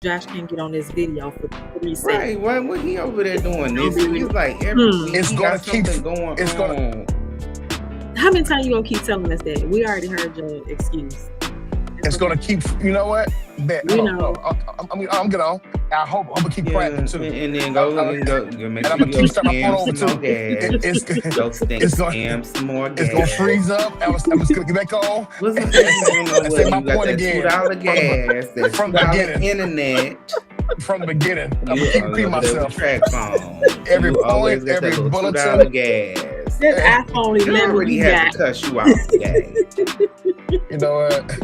Josh can't get on this video for 3 seconds. Right, what he over there doing this? He's like everything. It's he gonna got keep something going it's on. gonna How many times you gonna keep telling us that? We already heard your excuse. it's gonna keep, you know what? Bet. We Hold know. on. I'm good on. I hope I'm gonna keep practicing too. And then go make And sure I'm you gonna keep starting my phone over scam some more too. gas. It's Go it's gonna scam some more gas. it's gonna freeze up. I'm just gonna get back on. What's the you know Say what? my You got point that again. $2 gas, that From the $2 beginning. internet. From the beginning. I'm You gonna keep over repeating there with myself. track phone. Every You always point, got that every little bulletin. $2 gas. This iPhone I 11 already you had got. to cuss you out today. You know what?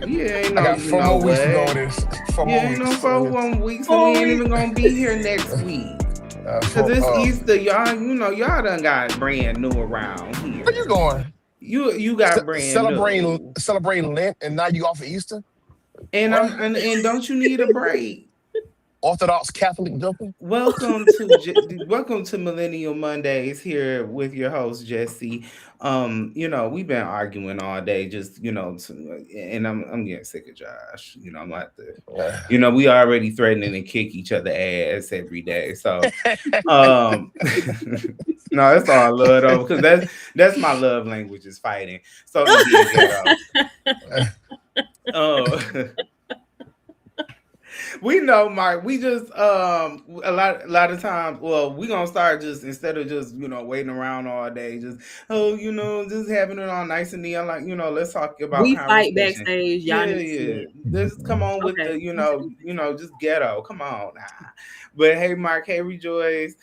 Yeah, I got 4 more weeks to go with this. 4 more Yeah, weeks. you know, 4 weeks, and we ain't even gonna be here next week. Cause it's Easter, y'all. You know, y'all done got brand new around here. Where you going? You got brand new. Celebrating Lent, and now you off of Easter? And What? and don't you need a break? Orthodox Catholic jumping? Welcome to Millennial Mondays here with your host JESSYE. You know, we've been arguing all day, just and I'm getting sick of Josh. You know, I'm like we already threatening to kick each other ass every day. So no, that's all love though, because that's my love language is fighting. So we know, Mark. We just a lot of times. Well, we gonna start just instead of just waiting around all day. Just just having it all nice and neat. I'm like let's talk about. We fight backstage. Y'all Yeah. Let's come on with the just ghetto. Come on, But hey, Mark. Hey, Rejoice.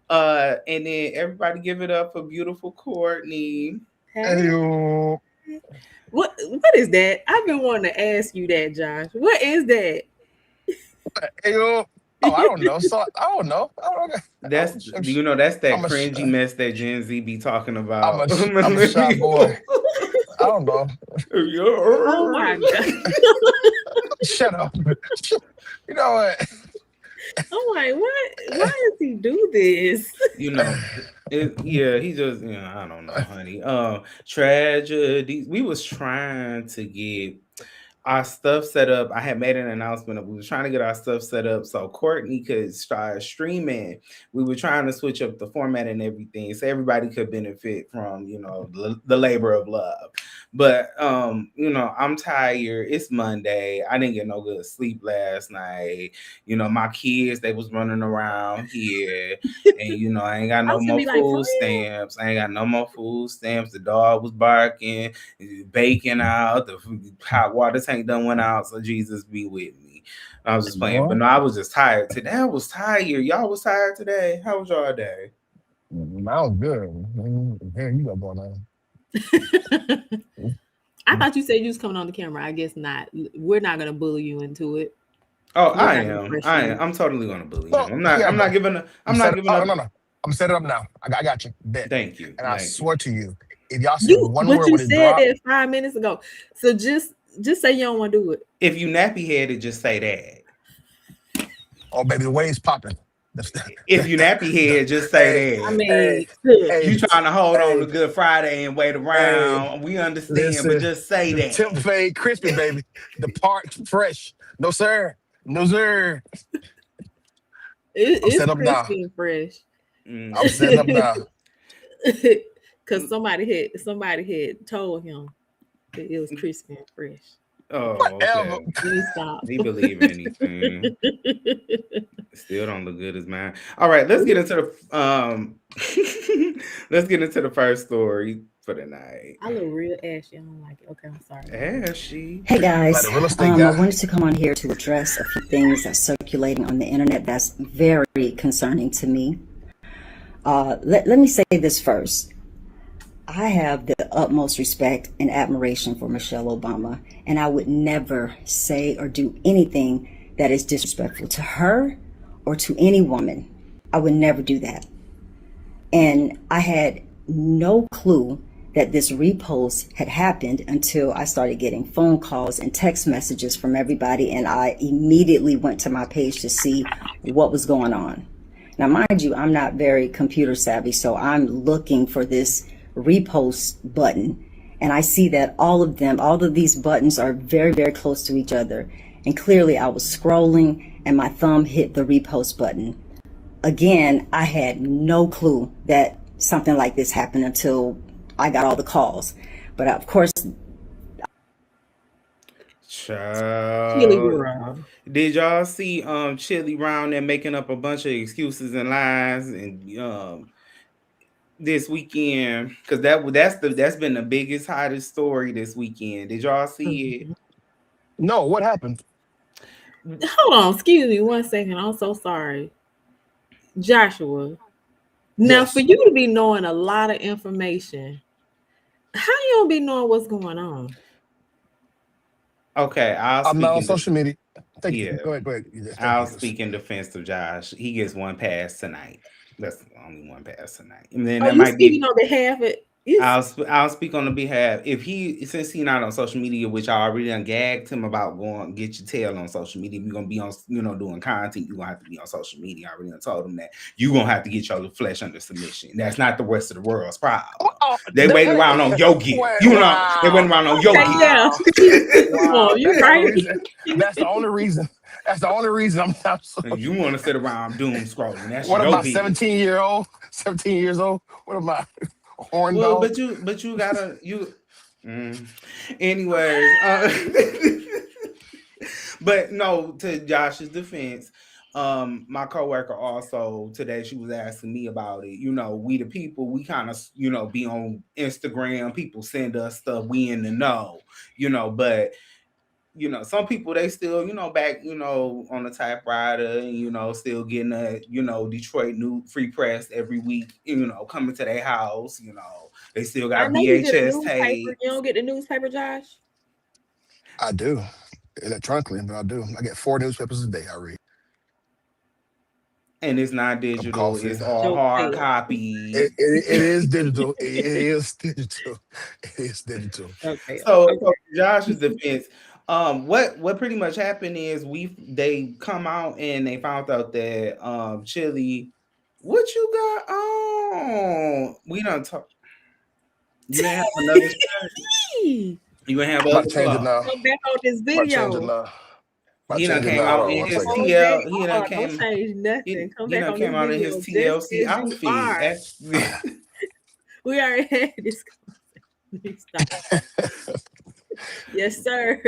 And then everybody give it up for beautiful Courtney. Hey. What is that? I've been wanting to ask you that, Josh. What is that? Hey, I don't know. So I don't know. That's that's that cringy mess that Gen Z be talking about. I'm a shy boy. I don't know. Oh my God! Shut up. You know what? I'm like, what? Why does he do this? He just I don't know, honey. Tragedy. We was trying to get our stuff set up. I had made an announcement. We were trying to get our stuff set up so Courtney could start streaming. We were trying to switch up the format and everything so everybody could benefit from the labor of love. But I'm tired. It's Monday. I didn't get no good sleep last night. My kids, they was running around here, and I ain't got no more food stamps. I ain't got no more food stamps. The dog was barking, baking out. The hot water tank done went out. So Jesus be with me. I was just playing, but no, I was just tired today. I was tired. Y'all was tired today. How was y'all day? I was good. Here you go, boy. I thought you said you was coming on the camera. I guess not. We're not gonna bully you into it. Oh, I am. I'm totally gonna bully you. I'm not giving up. No. I'm setting up now. I got you. Bet. Thank you. And I swear to you, if y'all say one word you when said drop, that 5 minutes ago. So just say you don't want to do it. If you nappy headed, just say that. Oh, baby, the wave's popping. If you nappy head, just say that. I mean, you trying to hold on to Good Friday and wait around. We understand, but just say that. Temp fade crispy, baby. The parched fresh. No, sir. No, sir. It's crispy and fresh. I'm setting up now. Because somebody had told him that it was crispy and fresh. Oh, whatever. Okay. He believe anything. Still don't look good as mine. All right, let's get into the first story for the night. I look real ashy. I don't like it. Okay, I'm sorry. Ashy. Hey guys, I wanted to come on here to address a few things that's circulating on the internet that's very concerning to me. Let me say this first. I have the utmost respect and admiration for Michelle Obama, and I would never say or do anything that is disrespectful to her or to any woman. I would never do that. And I had no clue that this repost had happened until I started getting phone calls and text messages from everybody, and I immediately went to my page to see what was going on. Now, mind you, I'm not very computer savvy, so I'm looking for this repost button, and I see that all of these buttons are very, very close to each other. And clearly I was scrolling and my thumb hit the repost button. Again, I had no clue that something like this happened until I got all the calls. But of course, Chili Child. girl. Did y'all see Chili Brown there making up a bunch of excuses and lies and this weekend? Because that's been the biggest, hottest story this weekend. Did y'all see it? No, what happened? Hold on, excuse me 1 second. I'm so sorry. Joshua. Now, Yes. for you to be knowing a lot of information, how you don't be knowing what's going on? Okay, I'm not on social media. Thank you. Yeah. Go ahead. Yes, thank I'll you. speak in defense of Josh. He gets one pass tonight. That's the only one pass tonight. And then Oh, that you might be. speaking on behalf of you? I'll speak on the behalf. Since he's not on social media, which I already done gagged him about going get your tail on social media. If you're gonna be on, doing content, you're gonna have to be on social media. I already done told him that you're gonna have to get your flesh under submission. That's not the rest of the world's problem. They waiting around on your gear. They waiting around on your gear. Yeah. Wow. You're right. That's the only reason. That's the only reason I'm not. And you want to sit around doom scrolling? That's What your am I? business. 17 years old. What am I? Horn Well, dog? but you gotta Anyways, but no, to Josh's defense, my coworker also today, she was asking me about it. We the people, we kind of be on Instagram. People send us stuff, we in the know, but some people, they still, back, on the typewriter and, still getting a, Detroit New Free Press every week, coming to their house, they still got VHS tape. You don't get the newspaper, Josh? I do. Electronically, but I do. I get 4 newspapers a day I read. And it's not digital, it's all hard copy. It is digital. It is digital. It is digital. Okay. So Josh's defense, what pretty much happened is they come out and they found out that Chili, what you got on? We don't talk. You didn't have another shirt. You gonna have I'm about to change it now. Come back on this I'm about to change it video. now. He done came out in his TL. He done came. Don't change nothing. Come back on came out in his TLC outfit. We already had this. Yes, sir.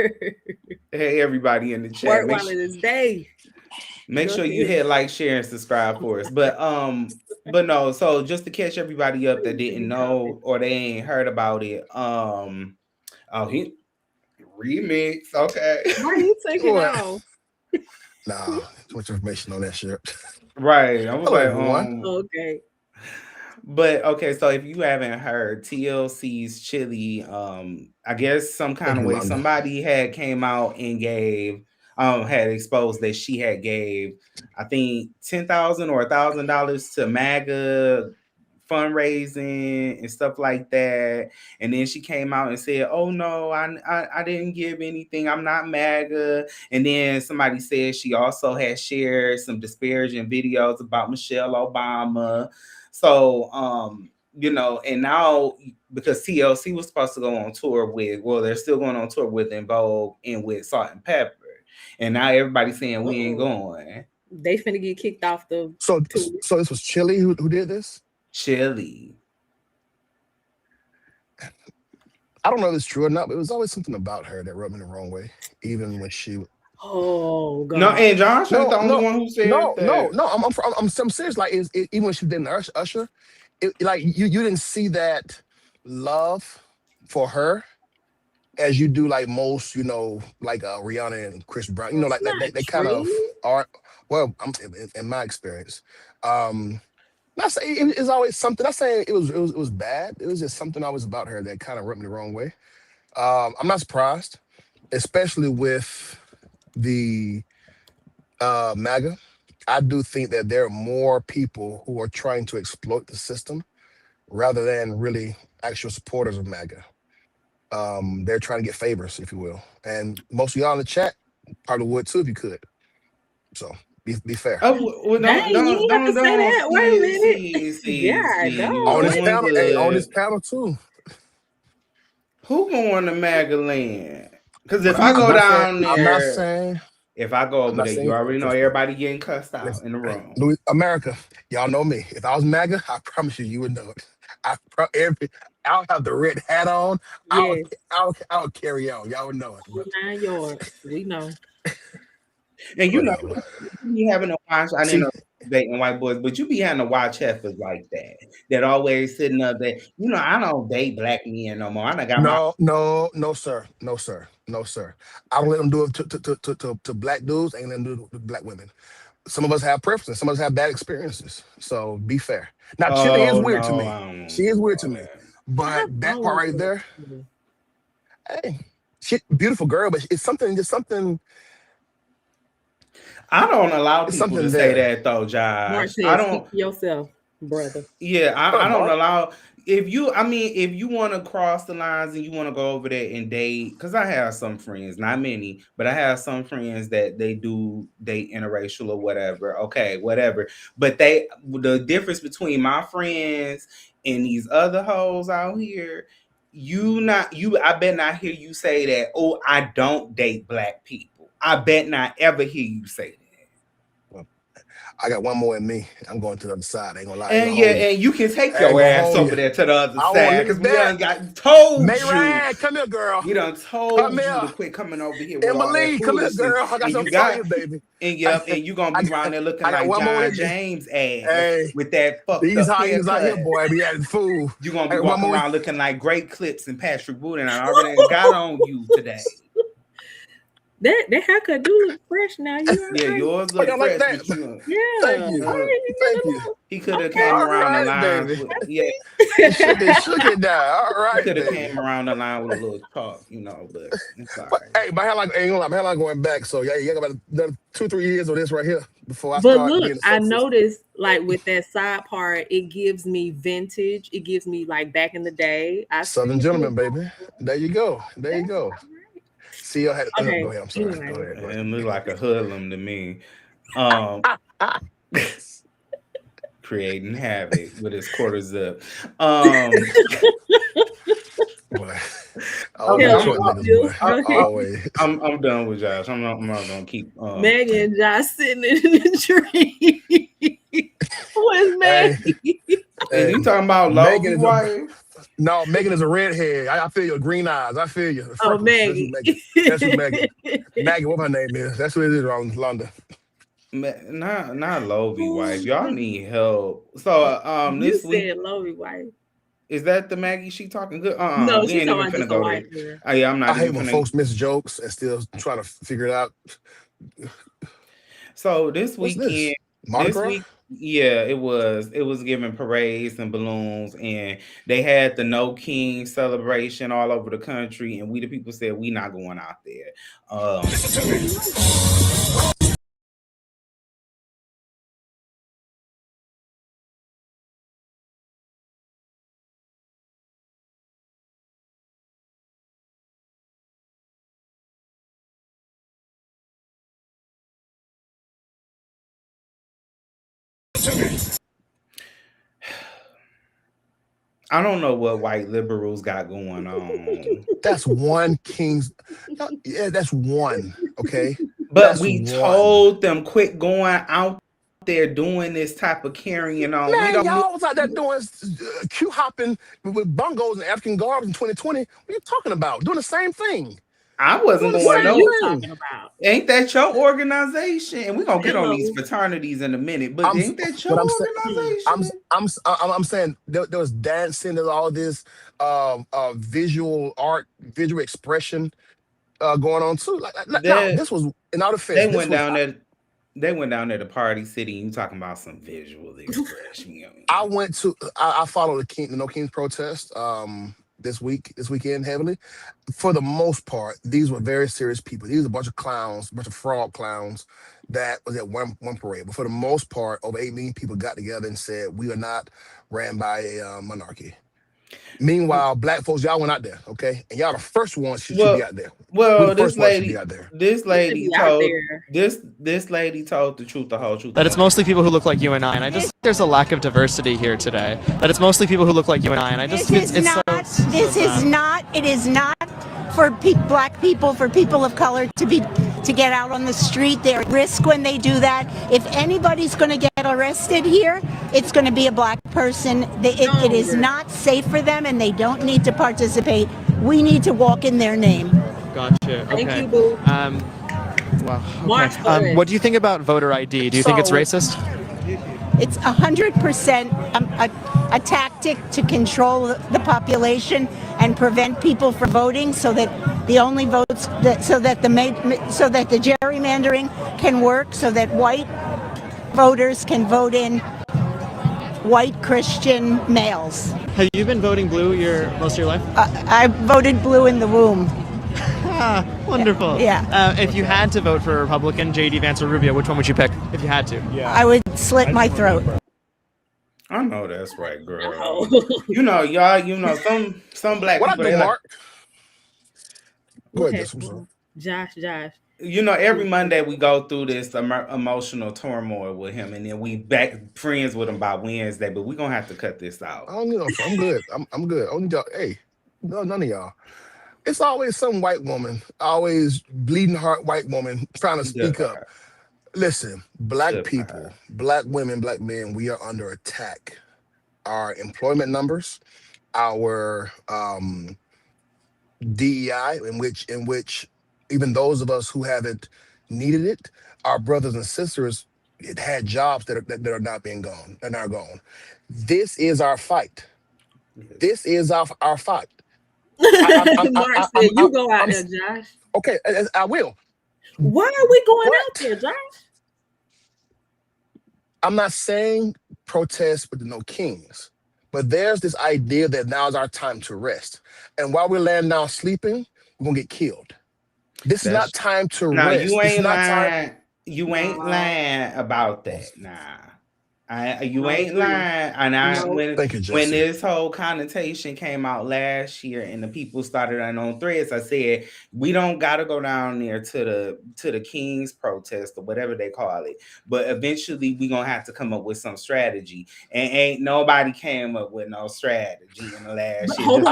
Hey, everybody in the chat. Work while it is day. Make sure you hit like, share, and subscribe for us. But no. So just to catch everybody up that didn't know or they ain't heard about it. He remix. Okay. Why are you taking off? Nah, too much information on that shit. Right. I was like, okay. But okay, so if you haven't heard TLC's Chili, I guess some kind of way somebody had came out and gave, had exposed that she had gave, I think $10,000 or $1,000 to MAGA fundraising and stuff like that. And then she came out and said, "Oh no, I didn't give anything. I'm not MAGA." And then somebody said she also had shared some disparaging videos about Michelle Obama. So, and now because TLC was supposed to go on tour with, they're still going on tour with En Vogue and with Salt and Pepper. And now everybody's saying we ain't going. They finna get kicked off the So this was Chili who did this? Chili. I don't know if it's true or not, but it was always something about her that rubbed me the wrong way, even when she. Oh God! No, and Josh ain't the only one who said that. No. I'm serious. Like, even when she did Usher, like you didn't see that love for her as you do like most, like Rihanna and Chris Brown. Like they kind of are. Well, in my experience, not saying it's always something. Not saying it was bad. It was just something always about her that kind of rubbed me the wrong way. I'm not surprised, especially with the MAGA. I do think that there are more people who are trying to exploit the system rather than really actual supporters of MAGA. They're trying to get favors, if you will. And most of y'all in the chat probably would too if you could. So be fair. Oh, well, don't say that. Wait a minute. On this panel too. Who going to MAGA land? Because if I go down there, I'm not saying. If I go I'm over not there, saying you already know trust me. everybody getting cussed out Listen, in the hey, room. America, y'all know me. If I was MAGA, I promise you, you would know it. I'll have the red hat on. Yes, I'll carry on. Y'all would know it. But 9 yards. We know. And you know, whatever. you be having to watch. I didn't See, know dating white boys, but you be having to watch heifers like that always sitting up there. You know, I don't date black men no more. I done got my no, sir, no, sir, no, sir. I don't let them do it to black dudes. Ain't let them do it to black women. Some of us have preferences. Some of us have bad experiences. So be fair. Now, Chili is oh weird to no, me. I don't She is do weird all to me. that. I have But that part followed right there, her. hey, she beautiful girl, but it's something, I don't allow it's people to something say there. that though, Mark Josh. I said, don't. speak for yourself, brother. Yeah, What up, I don't Mark? allow if you want to cross the lines and you want to go over there and date, because I have some friends, not many, but I have some friends that they do date interracial or whatever. Okay, whatever. But the difference between my friends and these other hoes out here, I bet not hear you say that, oh, I don't date black people. I bet not ever hear you say that. Well, I got one more in me. I'm going to the other side. I ain't gonna lie. I ain't And gonna yeah, hold you. and you can take I ain't your gonna ass hold over you. there to the other I won't side leave because we that. done told you. Mayran, come here, girl. We done Come told you to here. quit coming over here with all that Emily, come here, foolishness. girl. I got And you something for you, got baby. and I, yep, and you gonna I be around there looking got like one more John in me. James ass Hey, with that fucked these up hyenas out here, haircut. boy, be acting fool. You gonna I be got one walking more. around looking like Great Clips and Patrick Wood, and I already got on you today. That haircut do look fresh now. You all Yeah, right? yours Oh, look y'all like fresh, that? but you know, Yeah. Thank you. All right, you Thank get a you. little. he could have Okay. came All around the right, lines baby. with yeah. Shook it down. All He right, could have baby. came around the line with a little talk, you know, but it's all But right. hey, my hairline ain't gonna lie, my hairline going back. So yeah, you got about another 2-3 years of this right here before I But start look, being I sexist. noticed like with that side part, it gives me vintage. It gives me like back in the day. I Southern see it. gentleman, baby. There you go. There you go. See you had go Okay. ahead. I'm sorry. Go Anyway. ahead. Go It looked like a hoodlum to me. ahead. Creating havoc with his quarter zip. Um Boy. okay, Always Tell them me, short niggas, Bill. boy. Go ahead. Always. I'm done with Josh. I'm not gonna keep Maggie and Josh sitting in the tree. What's Hey, Maggie? is he hey. talking about Megan Lovey is a wife? no, Megan is a redhead. I feel your green eyes. I feel you. The Oh, freckles. That's who Maggie. Megan. That's who Megan. Maggie, what her name is. That's who it is around London. Not Lovey wife. Oh, Y'all need help. So you this week said Lori White. is that the Maggie she talking good? No, We she's ain't talking even about finna just a go there. white girl. Oh yeah, I'm I not hate even when finna. folks miss jokes and still trying to figure it out. So this What's this? weekend, Mardi this Gras? week, yeah, it was giving parades and balloons, and they had the No King celebration all over the country, and we the people said we not going out there. I don't know what white liberals got going on. That's one King's. Yeah, that's one. Okay, But that's we one. told them quit going out there doing this type of carrying on. We Man, don't need. y'all was out there doing queue hopping with bongos and African garbs in 2020. What are you talking about? Doing the same thing. I Doing wasn't the What going are same no. you thing. talking about? Ain't that your organization? And we're gonna get on these Hello. fraternities in a minute, but I'm, ain't that your but I'm saying, Hmm. organization? I'm saying there was dancing. There's all this visual art, visual expression going on too. Now That this was in our defense. they This went was down there. They went down there to Party City. And you talking about some visual expression? I went to I followed the No Kings protest this weekend heavily. For the most part, these were very serious people. These were a bunch of clowns, a bunch of fraud clowns that was at one parade. But for the most part, over 8 million people got together and said, we are not ran by a monarchy. Meanwhile, black folks, y'all went out there, okay? And y'all the first ones should be Well, out there. We the well, first ones should be out there. this You should lady be out told there. this lady told the truth, the whole truth. That it's mostly people who look like you and I just there's a lack of diversity here today. That it's mostly people who look like you and I just This is not. It is not for black people, for people of color to be to get out on the street. They're at risk when they do that. If anybody's going to get arrested here, it's going to be a black person. It is not safe for them, and they don't need to participate. We need to walk in their name. Gotcha. Okay. Thank you, boo. Wow. March Okay. for it. What do you think about voter ID? Do you think it's racist? It's 100% a tactic to control the population and prevent people from voting, so that the only votes so that the gerrymandering can work, so that white voters can vote in white Christian males. Have you been voting blue most of your life? I voted blue in the womb. Wonderful. Yeah. If you had to vote for a Republican, J.D. Vance or Rubio, which one would you pick if you had to? Yeah. I would slit my throat. I know that's right, girl. No. You know, y'all. You know, some black What I people. do, they Mark? Go Okay, ahead, Jess. Josh. You know, every Monday we go through this emotional turmoil with him, and then we back friends with him by Wednesday. But we're gonna have to cut this out. I don't need no. I'm good. I'm good. Only y'all. Hey, no, none of y'all. It's always some white woman, always bleeding heart white woman trying to speak up. Listen, black people, black women, black men, we are under attack. Our employment numbers, our DEI, in which even those of us who haven't needed it, our brothers and sisters, it had jobs that are not being gone and are gone. This is our fight. This is our fight. Mark said, "You go out there, Josh." Okay, I will. Why are we going out there, Josh? I'm not saying protest with no kings, but there's this idea that now is our time to rest. And while we're laying down sleeping, we're gonna get killed. This is not time to rest. No, you This is ain't not lying. time. You ain't lying about that. Nah. You ain't lying. And when this whole connotation came out last year and the people started on threads, I said we don't gotta go down there to the King's protest or whatever they call it. But eventually we gonna have to come up with some strategy. And ain't nobody came up with no strategy in the last year. Hold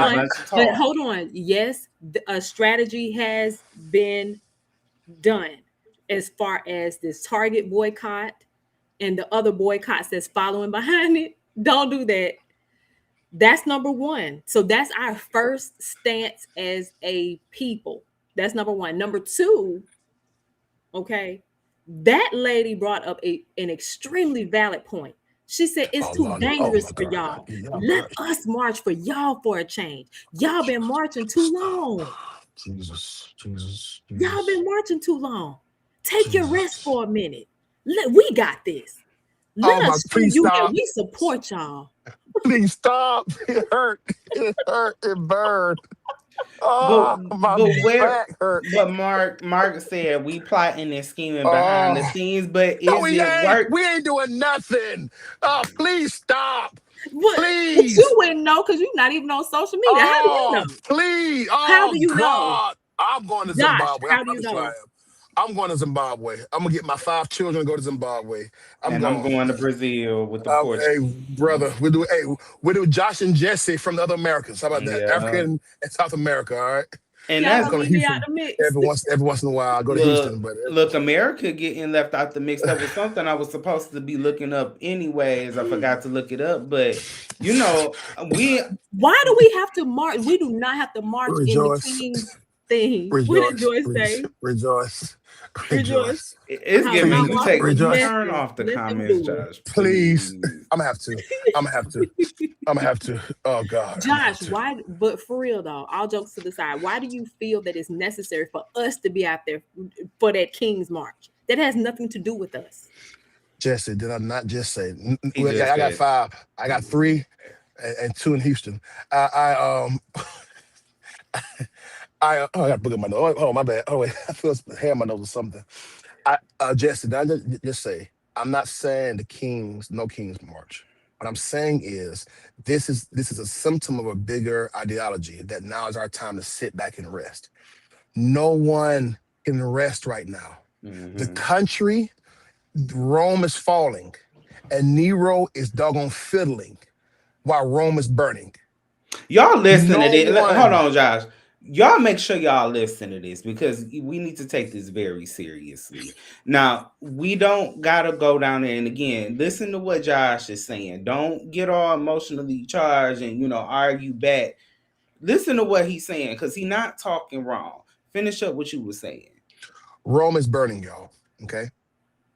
on. Yes, a strategy has been done as far as this Target boycott and the other boycotts that's following behind it. Don't do that. That's number one. So that's our first stance as a people. That's number one. Number two, okay, that lady brought up an extremely valid point. She said it's too dangerous for y'all. Let us march for y'all for a change. Y'all been marching too long. Jesus. Y'all been marching too long. Take your rest for a minute. We got this. Let us please you stop. and we support y'all. Please stop. It hurt. It burned. My back hurt. But Mark said we plotting and scheming behind the scenes, but work? We ain't doing nothing. Please stop. Please. But you wouldn't know because you're not even on social media. How do you know? Please. How do you know? I'm going to Josh, Zimbabwe. how do you know? I'm going to Zimbabwe. I'm gonna get my 5 children to go to Zimbabwe. I'm going to Brazil with the Hey, brother, we do Josh and Jesse from the other Americans. How about that? African and South America, all right? And that's going to Houston every once in a while. I go to Houston, but look, America getting left out the mix. That was something I was supposed to be looking up anyways. I forgot to look it up, but you know, why do we have to march? We do not have to march in the King's thing. What did Joyce say? Rejoice. It's giving me you take turn off the comments, Josh. Please. I'm gonna have to. Oh God. Josh, why? But for real though, all jokes to the side, why do you feel that it's necessary for us to be out there for that King's March? That has nothing to do with us. Jesse, did I not just say? I got 5. I got 3 and 2 in Houston. I got to book in my nose. Oh, my bad. Oh, wait. I feel hair in my nose or something. Jesse, did I just say, I'm not saying no King's March. What I'm saying is this is a symptom of a bigger ideology that now is our time to sit back and rest. No one can rest right now. Mm-hmm. The country, Rome is falling, and Nero is doggone fiddling while Rome is burning. Y'all listening to this? Hold on, Josh. y'all make sure y'all listen to this because we need to take this very seriously. Now, we don't gotta go down there, and again, listen to what Josh is saying. Don't get all emotionally charged and argue back. Listen to what he's saying because he's not talking wrong. Finish up what you were saying. Rome is burning, y'all. Okay,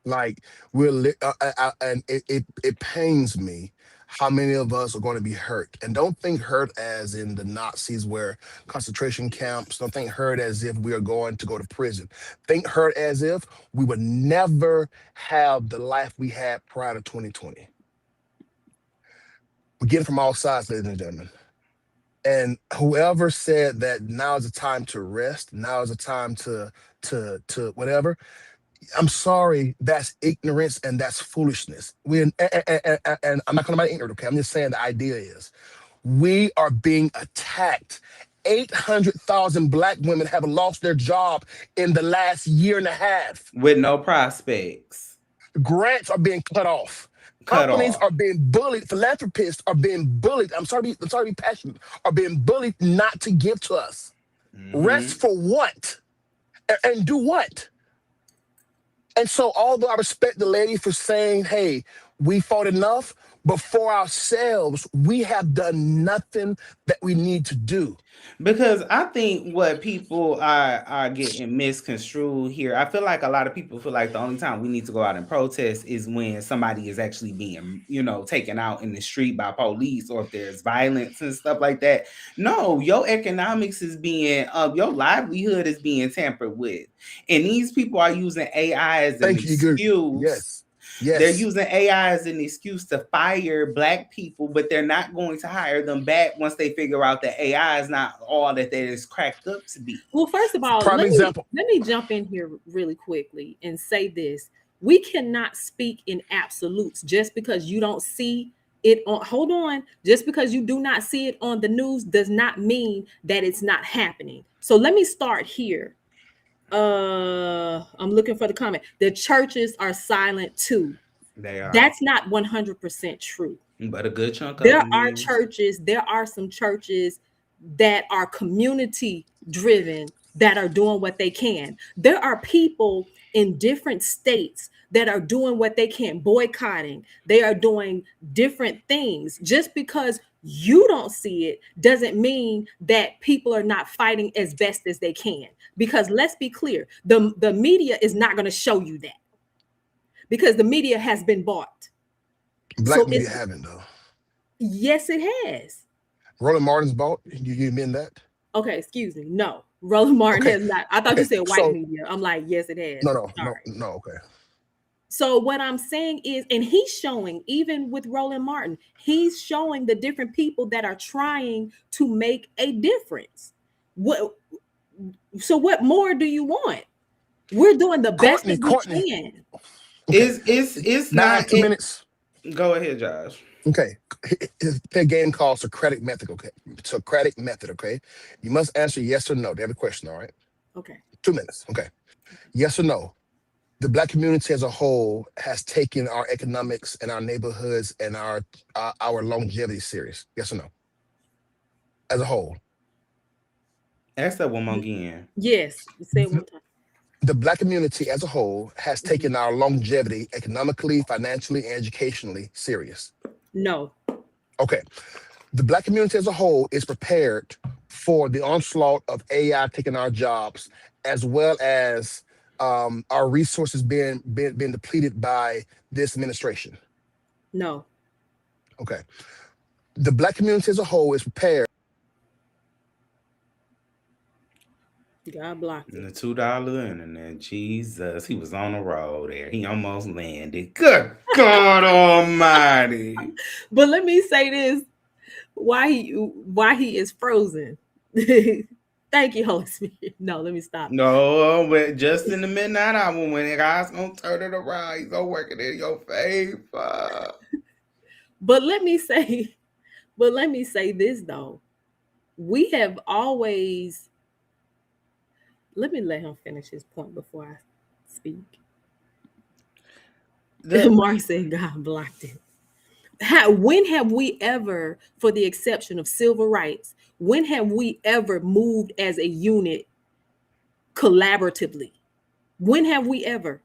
like and it pains me how many of us are going to be hurt. And don't think hurt as in the Nazis where concentration camps. Don't think hurt as if we are going to go to prison. Think hurt as if we would never have the life we had prior to 2020. We get it from all sides, ladies and gentlemen. And whoever said that now is the time to rest, now is the time to whatever, I'm sorry, that's ignorance and that's foolishness. And I'm not calling about ignorant, okay? I'm just saying the idea is we are being attacked. 800,000 Black women have lost their job in the last year and a half. With no prospects. Grants are being cut off. Cut Companies off. are being bullied. Philanthropists are being bullied. I'm sorry to be passionate. Are being bullied not to give to us. Rest for what? And do what? And so, although I respect the lady for saying, hey, we fought enough, but for ourselves, we have done nothing that we need to do. Because I think what people are getting misconstrued here, I feel like a lot of people feel like the only time we need to go out and protest is when somebody is actually being, taken out in the street by police or if there's violence and stuff like that. No, your economics is being, your livelihood is being tampered with. And these people are using AI as an excuse. Yes. They're using AI as an excuse to fire Black people, but they're not going to hire them back once they figure out that AI is not all that they is cracked up to be. Well, first of all, let me jump in here really quickly and say this. We cannot speak in absolutes just because you don't see it on. Hold on. Just because you do not see it on the news does not mean that it's not happening. So let me start here. I'm looking for the comment. The churches are silent too. They are. That's not 100% true. But a good chunk of there are some churches that are community driven that are doing what they can. There are people in different states that are doing what they can, boycotting. They are doing different things. Just because you don't see it doesn't mean that people are not fighting as best as they can. Because let's be clear, the media is not going to show you that because the media has been bought. Black media haven't though. Yes, it has. Roland Martin's bought. You mean that? Okay, excuse me. No, Roland Martin has not. I thought you said white media. I'm like, yes, it has. No. Okay. So what I'm saying is, and he's showing, even with Roland Martin, he's showing the different people that are trying to make a difference. So what more do you want? We're doing the best that we can. Okay. It's not 2 minutes. Go ahead, Josh. Okay. It's a game called Socratic method. Okay. Socratic method. Okay. You must answer yes or no. They have a question. All right. Okay. 2 minutes. Okay. Yes or no. The Black community as a whole has taken our economics and our neighborhoods and our longevity serious. Yes or no? As a whole. Ask that one more again. Yes. Say it one time. The Black community as a whole has taken our longevity economically, financially, and educationally serious. No. Okay. The Black community as a whole is prepared for the onslaught of AI taking our jobs, as well as our resources being depleted by this administration. No. Okay. The Black community as a whole is prepared. God blocked it. The $2 internet, Jesus, he was on the road there. He almost landed. Good God Almighty! But let me say this: why he is frozen. Thank you, Holy Spirit. No, let me stop. No, but just in the midnight hour when God's gonna turn it around, he's gonna work it in your favor. But let me say this though. We have always. Let me let him finish his point before I speak. Mark said God blocked it. when have we ever, for the exception of civil rights, when have we ever moved as a unit collaboratively? When have we ever?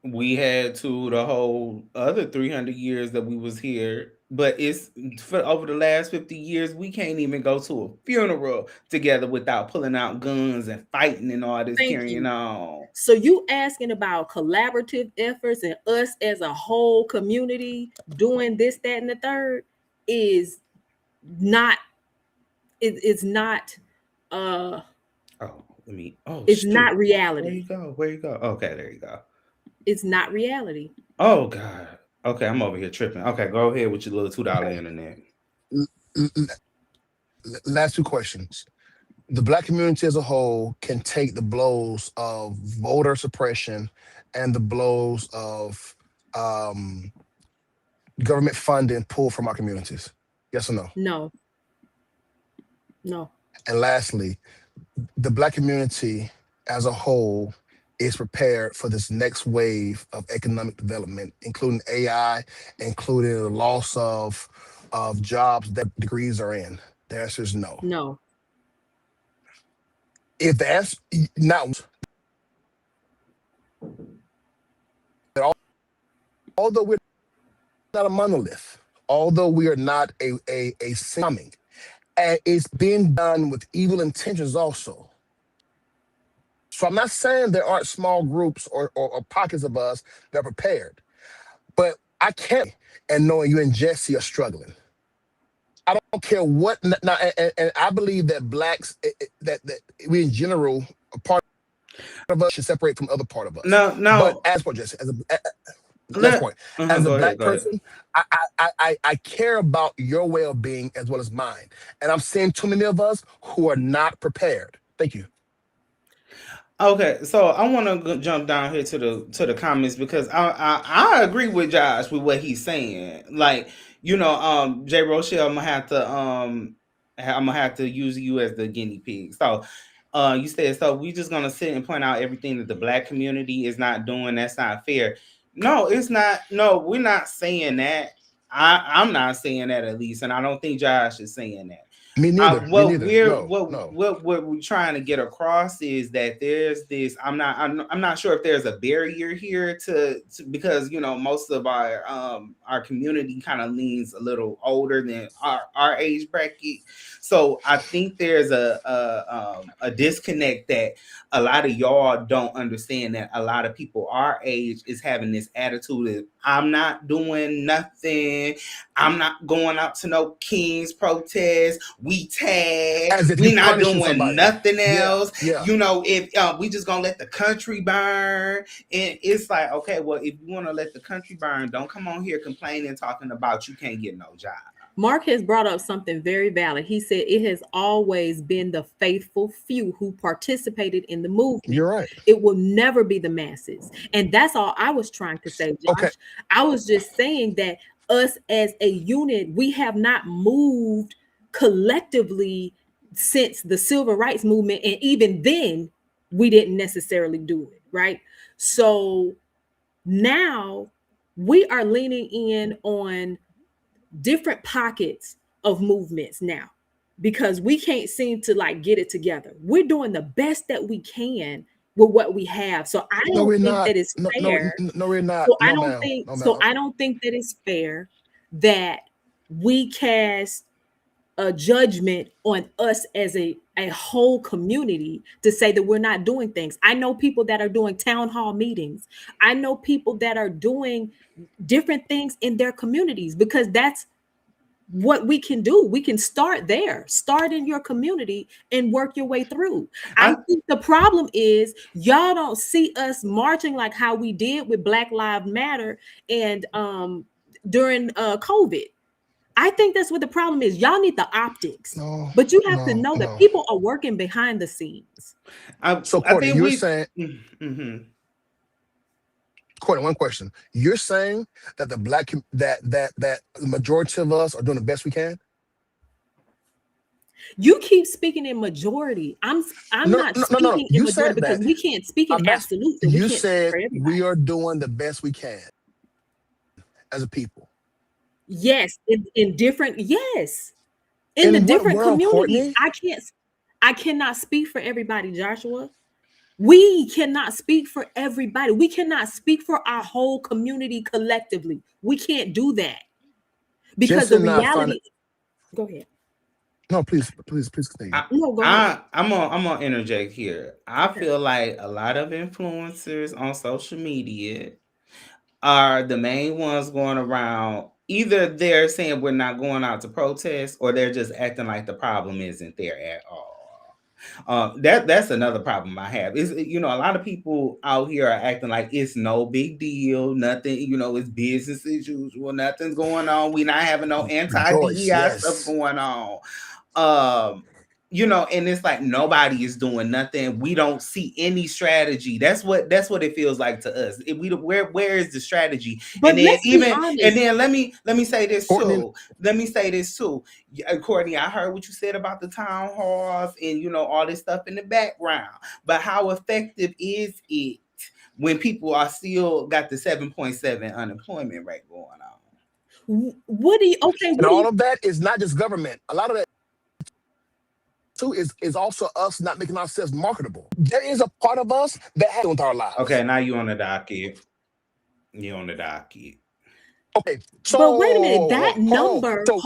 We had to the whole other 300 years that we was here, but it's for over the last 50 years we can't even go to a funeral together without pulling out guns and fighting and all this Thank carrying you. on. So you asking about collaborative efforts and us as a whole community doing this, that, and the third is not. It's not. Uh, Oh, let me. Oh, it's shoot. not Where you reality. go? Where you go? Okay, there you go. It's not reality. Oh God. Okay, I'm over here tripping. Okay, go ahead with your little $2 internet. Last two questions. The Black community as a whole can take the blows of voter suppression and the blows of um, government funding pulled from our communities. Yes or no? No. No. And lastly, the Black community as a whole is prepared for this next wave of economic development, including AI, including the loss of jobs that degrees are in. The answer is no. No. If the answer not, although we're not a monolith, although we are not a coming, and it's being done with evil intentions also. So I'm not saying there aren't small groups or pockets of us that are prepared, but I can't. And knowing you and JESSYE are struggling, I don't care what. Now, and I believe that blacks, that we in general, a part of us should separate from other part of us. No, But no. as for JESSYE, last point, as a Go Black ahead, go ahead. person, I care about your well-being as well as mine, and I'm seeing too many of us who are not prepared. Thank you. Okay, so I want to jump down here to the comments because I agree with Josh with what he's saying. Like, J. Rochelle, I'm gonna have to use you as the guinea pig. So, you said so. We just gonna sit and point out everything that the Black community is not doing. That's not fair. No, it's not. No, we're not saying that. I'm not saying that, at least, and I don't think Josh is saying that. Me neither. What No. we're trying to get across is that there's this. I'm not sure if there's a barrier here to because most of our community kind of leans a little older than our age bracket. So I think there's a disconnect that a lot of y'all don't understand, that a lot of people our age is having this attitude of, I'm not doing nothing. I'm not going out to no King's protest. We tag. We not doing nothing else. Yeah. If we just gonna let the country burn. And it's like, okay, well, if you want to let the country burn, don't come on here complaining, talking about you can't get no job. Mark has brought up something very valid. He said it has always been the faithful few who participated in the movement. You're right. It will never be the masses. And that's all I was trying to say, Josh. Okay. I was just saying that us as a unit, we have not moved collectively since the civil rights movement. And even then, we didn't necessarily do it, right? So now we are leaning in on different pockets of movements now because we can't seem to get it together. We're doing the best that we can with what we have. So I don't think that it's fair. No, we're not. So I don't think I don't think that it's fair that we cast a judgment on us as a whole community to say that we're not doing things. I know people that are doing town hall meetings. I know people that are doing different things in their communities because that's what we can do. We can start there, start in your community and work your way through. I think the problem is y'all don't see us marching like how we did with Black Lives Matter and during COVID. I think that's what the problem is. Y'all need the optics, but you have to know that people are working behind the scenes. So Courtney, you're saying, Courtney, one question. You're saying that the that the majority of us are doing the best we can? You keep speaking in majority. I'm not speaking in majority because we can't speak in absolute. You said we are doing the best we can as a people. Yes, in different, yes, in the In what different world, communities. Courtney? I cannot speak for everybody, Joshua. We cannot speak for everybody. We cannot speak for our whole community collectively. We can't do that because Jesse the and I find it. reality. Go ahead. No, please continue. No, go ahead. I'm gonna interject here. I Okay. feel like a lot of influencers on social media are the main ones going around. Either they're saying we're not going out to protest, or they're just acting like the problem isn't there at all. That's another problem I have. Is a lot of people out here are acting like it's no big deal, nothing. It's business as usual. Nothing's going on. We not having no anti Rejoice, DEI stuff yes. going on. And it's like nobody is doing nothing. We don't see any strategy. That's what it feels like to us. Where is the strategy? But And then let's be honest. let me say this Courtney, too. Let me say this too. Courtney, I heard what you said about the town halls and all this stuff in the background. But how effective is it when people are still got the 7.7 unemployment rate going on? What do you? Okay, and what do all you? of that is not just government. A lot of that too is also us not making ourselves marketable. There is a part of us that has with our lives. Okay, now you on the docket. You on the docket. Okay, so But wait a minute, that hold number, on.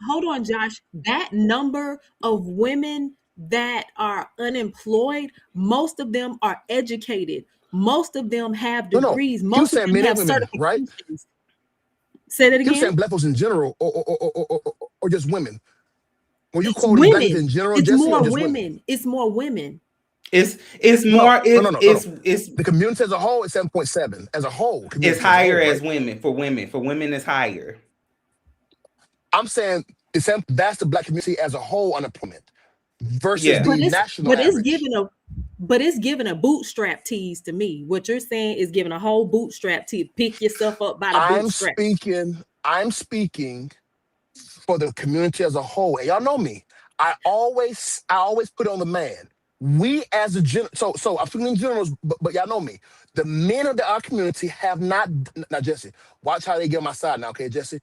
hold on, Josh. That number of women that are unemployed, most of them are educated. Most of them have No, degrees. you Most of saying them men have and women, right? certifications. Say that You again. saying black folks in general, or just women? Were you It's quoting black people women. in general, It's Jesse, or more just women? women. It's more women. It's No, more no. it's The community as a whole is 7.7 as a whole. it's Community as a higher whole, as right? women. For women it's higher. I'm saying that's the black community as a whole unemployment versus Yeah. But the it's national average. giving a bootstrap tease to me. What you're saying is giving a whole bootstrap tease. Pick yourself up by the I'm bootstrap. speaking for the community as a whole. And y'all know me. I always put on the man. We as a so I'm speaking in generals, but y'all know me. The men of our community have not. Now, Jesse, watch how they get on my side now, okay, Jesse?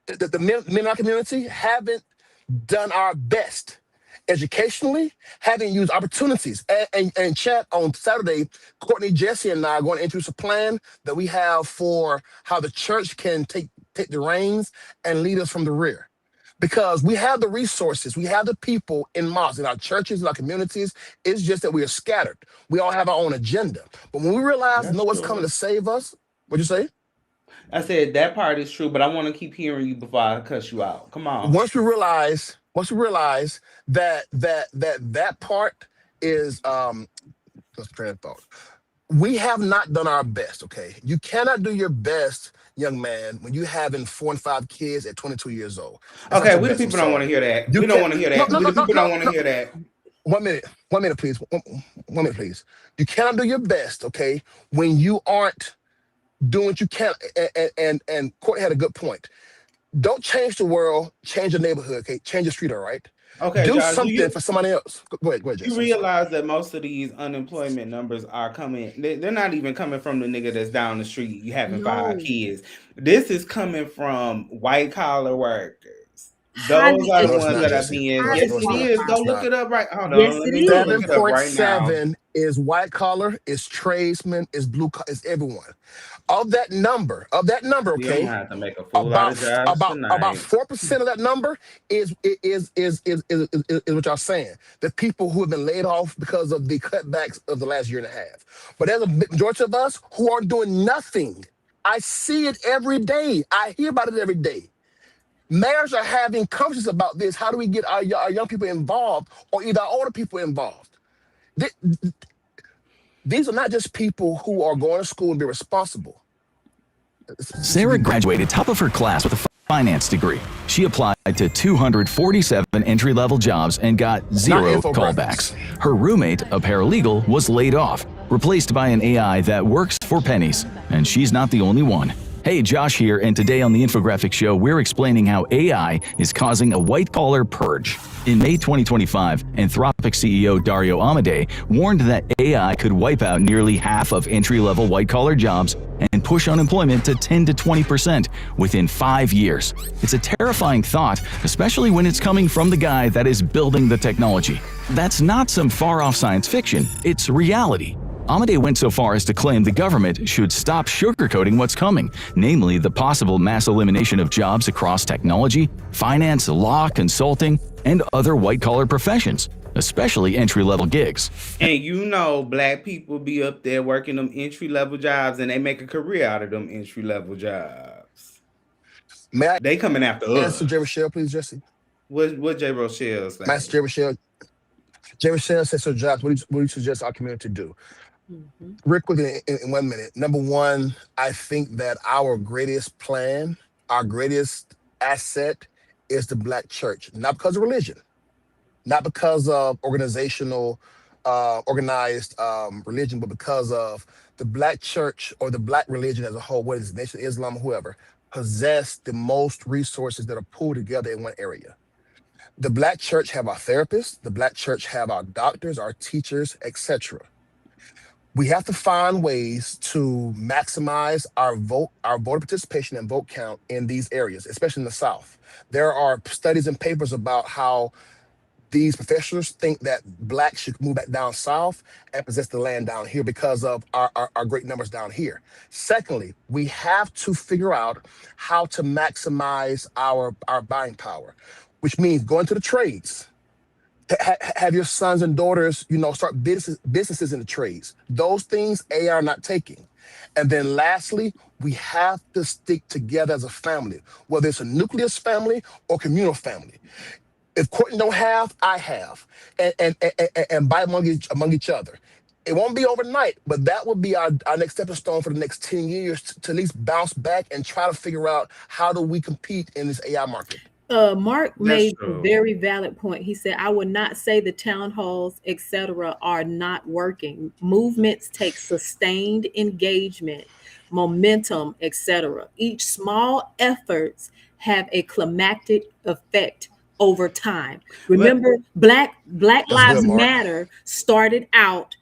The men in our community haven't done our best educationally, haven't used opportunities. And chat on Saturday, Courtney, Jesse, and I are going to introduce a plan that we have for how the church can take the reins and lead us from the rear. Because we have the resources, we have the people in mosques, in our churches, in our communities. It's just that we are scattered. We all have our own agenda. But when we realize and That's know what's coming true. to save us, what'd you say? I said that part is true, but I want to keep hearing you before I cuss you out. Come on. Once we realize that part is let's train of thought. We have not done our best, okay? You cannot do your best, young man, when you having 4 and 5 kids at 22 years old. That's not Okay, your we the best. I'm people don't want to sorry. hear that. You We don't can't. want to hear No, that. no, We no, the no, people no, don't want to no. hear that. 1 minute. 1 minute, please. 1 minute, please. You cannot do your best, okay, when you aren't doing what you can. And Courtney had a good point. Don't change the world, change your neighborhood, okay? Change your street, all right? Okay, Do Josh, something for somebody else. Go ahead, you Jesse. I'm sorry. realize that most of these unemployment numbers are coming, they're not even coming from the nigga that's down the street having 5 No, kids. This is coming from white collar workers. Those highly are the No, it's ones not, that educated, are Jesse. being, highly yes, No, it it's not. is. qualified. Go It's look not. it up right. Hold Yes, on. it Let me is. look it up right now. 7.7 is white collar, is tradesmen, is blue collar, is everyone. Of that number, See, I'm okay, gonna have to make a fool out of Josh about tonight. 4% of that number is what y'all saying. The people who have been laid off because of the cutbacks of the last year and a half. But there's a majority of us who are doing nothing. I see it every day. I hear about it every day. Mayors are having conversations about this. How do we get our young people involved, or either our older people involved? These are not just people who are going to school and be responsible. Sarah graduated top of her class with a finance degree. She applied to 247 entry-level jobs and got 0 callbacks. Her roommate, a paralegal, was laid off, replaced by an AI that works for pennies. And she's not the only one. Hey, Josh here, and today on the Infographic Show, we're explaining how AI is causing a white-collar purge. In May 2025, Anthropic CEO Dario Amodei warned that AI could wipe out nearly half of entry-level white-collar jobs and push unemployment to 10 to 20% within 5 years. It's a terrifying thought, especially when it's coming from the guy that is building the technology. That's not some far-off science fiction, it's reality. Amodei went so far as to claim the government should stop sugarcoating what's coming, namely the possible mass elimination of jobs across technology, finance, law, consulting, and other white-collar professions, especially entry-level gigs. And black people be up there working them entry-level jobs, and they make a career out of them entry-level jobs. May I They coming after answer us. J. Rochelle, please, Jesse? What J. Rochelle say? Master J. Rochelle. J. Rochelle says, so Josh, what do you suggest our community do? Real quickly, in 1 minute. Number one, I think that our greatest plan, our greatest asset is the Black church. Not because of religion, not because of organized religion, but because of the Black church or the Black religion as a whole, whether it's Nation of Islam or whoever, possess the most resources that are pulled together in one area. The Black church have our therapists, the Black church have our doctors, our teachers, etc. We have to find ways to maximize our voter participation and vote count in these areas, especially in the South. There are studies and papers about how these professionals think that Blacks should move back down South and possess the land down here because of our great numbers down here. Secondly, we have to figure out how to maximize our buying power, which means going to the trades. Have your sons and daughters, start businesses in the trades. Those things AI are not taking. And then lastly, we have to stick together as a family, whether it's a nucleus family or communal family. If Courtney don't have, I have, and buy among each other. It won't be overnight, but that would be our next stepping stone for the next 10 years to at least bounce back and try to figure out how do we compete in this AI market. Mark made a very valid point. He said, I would not say the town halls, etc., are not working. Movements take sustained engagement, momentum, etc. Each small efforts have a climactic effect over time. Remember, Black Lives Matter started out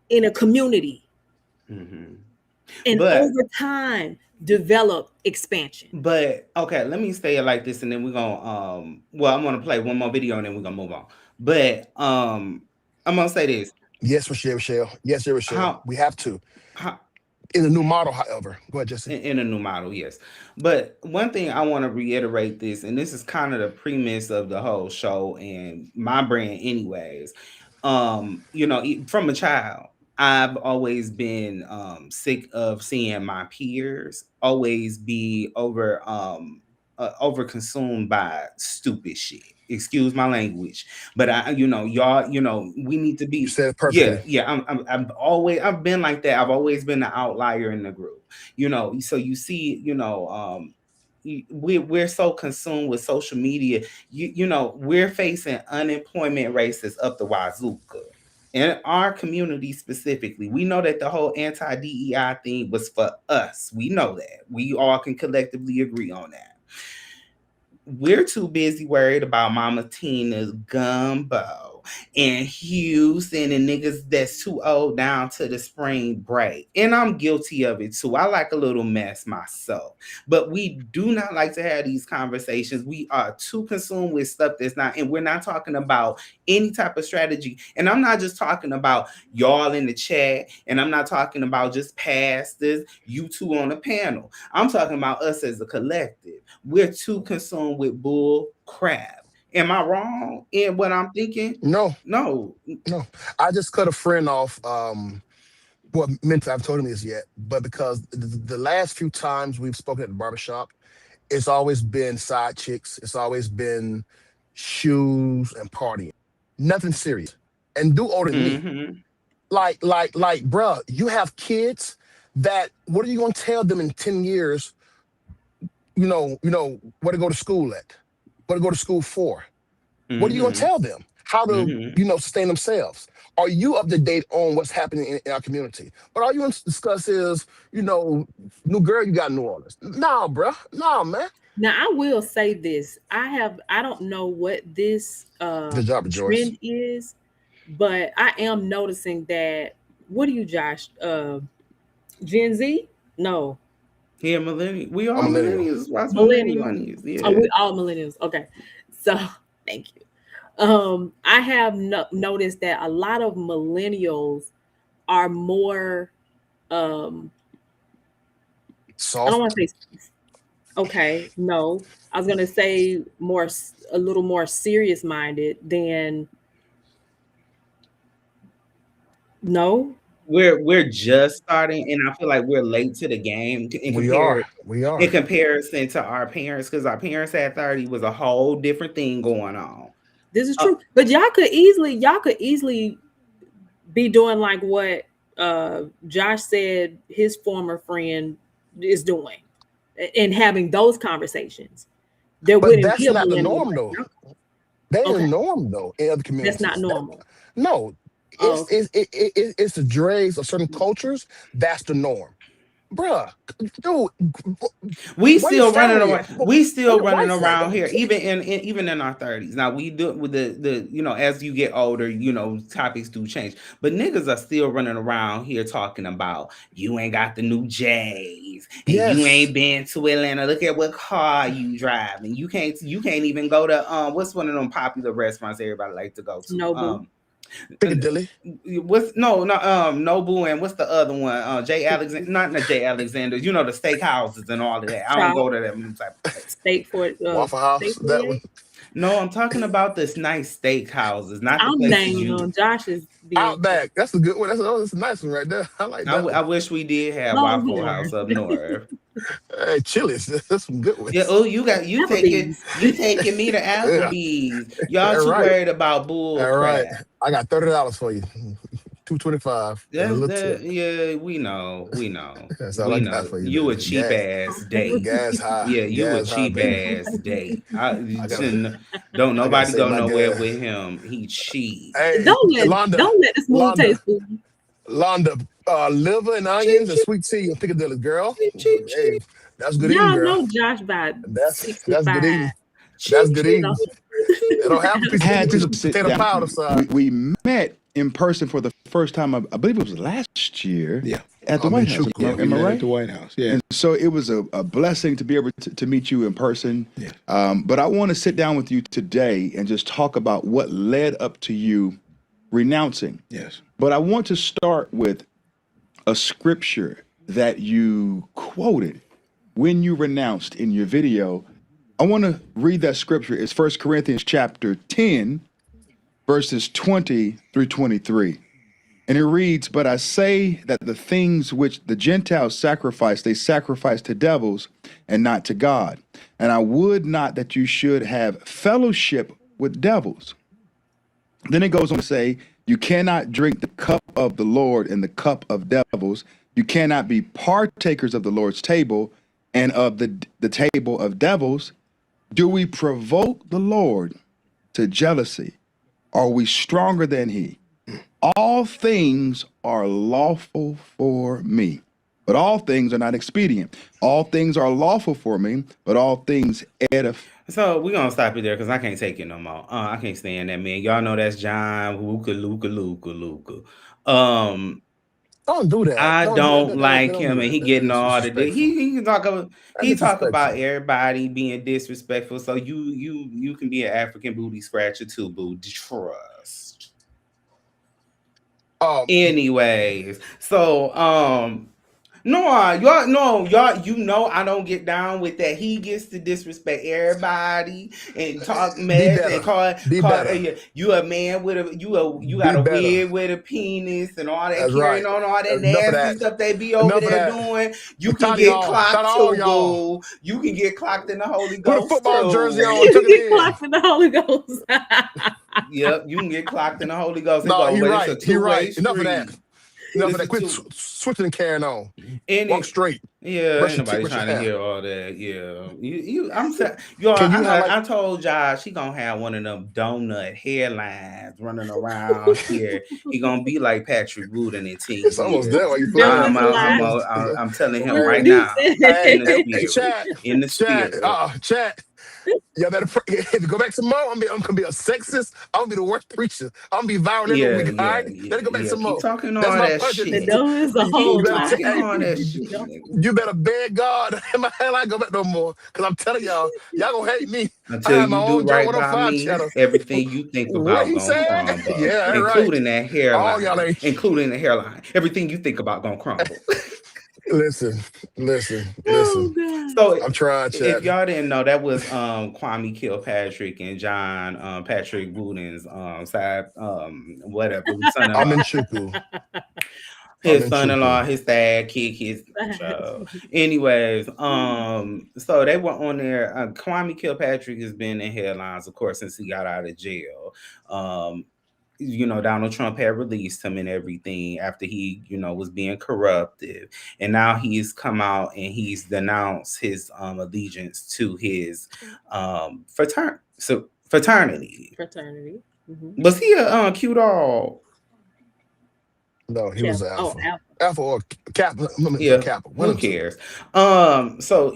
in a community. And over time, develop expansion. But okay, let me say it like this, and then we're gonna I'm gonna play one more video and then we're gonna move on. But I'm gonna say this. Yes, Rochelle. Yes, Rochelle. We have to. In a new model, however. Go ahead, Jesse. In a new model, yes. But one thing I want to reiterate this, and this is kind of the premise of the whole show and my brand anyways. From a child, I've always been sick of seeing my peers always be over consumed by stupid shit. Excuse my language, but y'all, we need to be. You said it perfectly. Yeah. I've been like that. I've always been the outlier in the group. So you see, we're so consumed with social media. We're facing unemployment rates up the wazooka. In our community specifically, we know that the whole anti-DEI thing was for us. We know that. We all can collectively agree on that. We're too busy worried about Mama Tina's gumbo and Hugh sending niggas that's too old down to the spring break. And I'm guilty of it too. I like a little mess myself. But we do not like to have these conversations. We are too consumed with stuff that's not, and we're not talking about any type of strategy. And I'm not just talking about y'all in the chat, and I'm not talking about just pastors, you two on the panel. I'm talking about us as a collective. We're too consumed with bull crap. Am I wrong in what I'm thinking? No. I just cut a friend off. Mentally, I've told him this yet, but because the last few times we've spoken at the barbershop, it's always been side chicks. It's always been shoes and partying. Nothing serious. And do older than me. Like, bruh, you have kids that, what are you going to tell them in 10 years, where to go to school at? What to go to school for? What are you going to tell them? how to, Mm-hmm. sustain themselves. Are you up to date on what's happening in our community? But all you want to discuss is, new girl you got in New Orleans. Nah, bruh. Nah, man. Now I will say this. I don't know what this Good job, Joyce. trend is, but I am noticing that what are you, Josh? Gen Z? No. Yeah, millennial. We I'm all a millennial. millennials. Watch millennial Millennial. monies. Oh, Yeah. we all millennials. Okay. So thank you. I have noticed that a lot of millennials are more I don't want Soft. to say okay, no. I was gonna say a little more serious minded than no. We're just starting, and I feel like we're late to the game We are. We in are. comparison to our parents, because our parents at 30 was a whole different thing going on. This is Uh, true. But y'all could easily be doing like what Josh said his former friend is doing and having those conversations. There But wouldn't be that's a not the millennial norm, right though. now. That ain't the Okay. norm, though, in other That's not communities. normal. No, Oh, okay. it's the dregs of certain cultures. That's the norm. Bruh, dude, we where your still running family around. at? We Where still your running wife at? around here, even in our 30s. Now we do with the as you get older, topics do change. But niggas are still running around here talking about you ain't got the new J's and you Yes. ain't been to Atlanta. Look at what car you drive, and you can't even go to what's one of them popular restaurants everybody like to go to Noble. Piccadilly. what's no Nobu, and what's the other one? J Alexander, not J Alexander. The steakhouses and all of that. I don't Chop. go to them type of place. Waffle House. State That one. 48. No, I'm talking about this nice steakhouses, not the I'm places naming you. them. Josh is being Outback. That's a good one. That's a nice one right there. I like that I one. wish we did have Waffle House Longhorn. up north. Hey, Chili's. That's some good Yeah. ones. Oh, you taking Applebee's. me to Yeah. Applebee's. Y'all All too right. worried about bull All right. crap. I got $30 for you. $2.25 and a little tip. Yeah, we know. That's all I got for you. You a The cheap gas, ass date. gas high. Yeah, you a Gas high, cheap baby. ass date. I gotta, Don't I gotta nobody save go my nowhere gas. with him. He cheap. Hey, Don't let the smooth Londa, taste fool you. Londa, liver and Cheap, onions and cheap, sweet tea and Piccadilly, girl. cheap, cheap, Hey, cheap. that's good eating, Y'all girl. know Josh by That's good 65. eating. That's Cheap, good cheap, eating. cheap, cheap, They don't have a Had piece to of sit potato down. pie on the side. We met in person for the first time. I believe it was last year. Yeah. At the I'm White in House. Chukwu. We Am I met right? at the White House. Yeah. And so it was a blessing to be able to meet you in person. Yeah. But I want to sit down with you today and just talk about what led up to you renouncing. Yes. But I want to start with a scripture that you quoted when you renounced in your video. I want to read that scripture. It's 1 Corinthians chapter 10, verses 20 through 23. And it reads, "But I say that the things which the Gentiles sacrifice, they sacrifice to devils and not to God. And I would not that you should have fellowship with devils." Then it goes on to say, "You cannot drink the cup of the Lord and the cup of devils. You cannot be partakers of the Lord's table and of the table of devils. Do we provoke the Lord to jealousy? Are we stronger than he? All things are lawful for me, but all things are not expedient. All things are lawful for me, but all things edify." So we're gonna stop it there because I can't take it no more. I can't stand that man. Y'all know that's John Luca. Don't do that. I don't like Don't do him, and that. he getting That's all the disrespectful. he can talk about That's he talk about disrespectful. everybody being disrespectful. So you can be an African booty scratcher too, boo. Trust. Anyways, so y'all, I don't get down with that. He gets to disrespect everybody and talk Be mess better. and call Be better. you a man with a you got Be a better. wig with a penis and all that, That's carrying right. on all that Enough of nasty that. stuff they be over Enough of there that. doing. You I'm can tired of get y'all. Shout clocked out all too, y'all. boo. You can get clocked in the Holy Put a Ghost football jersey too. on. You Tuck can it get in. clocked in the Holy Ghost. Yep, you can get clocked in the Holy Ghost. No, he But it's right. a He two-way right. Enough of that. street. enough of that. Quit switching and carrying on. Walk straight. Yeah, Brush ain't your teeth. nobody Brush your trying to hair. hear all that. Yeah, I'm saying, y'all. Can you have like? I told Josh he gonna have one of them donut hairlines running around here. He gonna be like Patrick Wooten in 10 It's almost years. there. While you playing Donuts that? alive. I'm telling him What right do you now, say? in the Hey, spirit, in the Chad, spirit. Chad. Y'all better if you go back tomorrow. I'm gonna be a sexist. I'm gonna be the worst preacher. I'm gonna be violent every week. All right, better go back Keep tomorrow. talking That's all my that punishment. The shit. donuts a You whole better lot. Talking all that shit. you better beg God in my hell I go back no more. Cause I'm telling y'all gonna hate me. I Until have my you do own John right by 105 me, channel. everything you think What about he gonna said? crumble, Yeah, that's right. including that All y'all hairline, ain't. including the hairline. Everything you think about gonna crumble. Listen. Oh God. So I'm trying, if Chad. y'all didn't know, that was Kwame Kilpatrick and John Patrick Wooden's side whatever I'm son-in-law. in Chuku. His son-in-law, his dad, kick his child. Anyways, so they were on there. Kwame Kilpatrick has been in headlines, of course, since he got out of jail. Donald Trump had released him and everything after he, was being corrupted. And now he's come out and he's denounced his allegiance to his fraternity. Mm-hmm. Was he a cute dog? No, he was an alpha. Alpha. Alpha or Kappa. Yeah, Kappa. who cares? So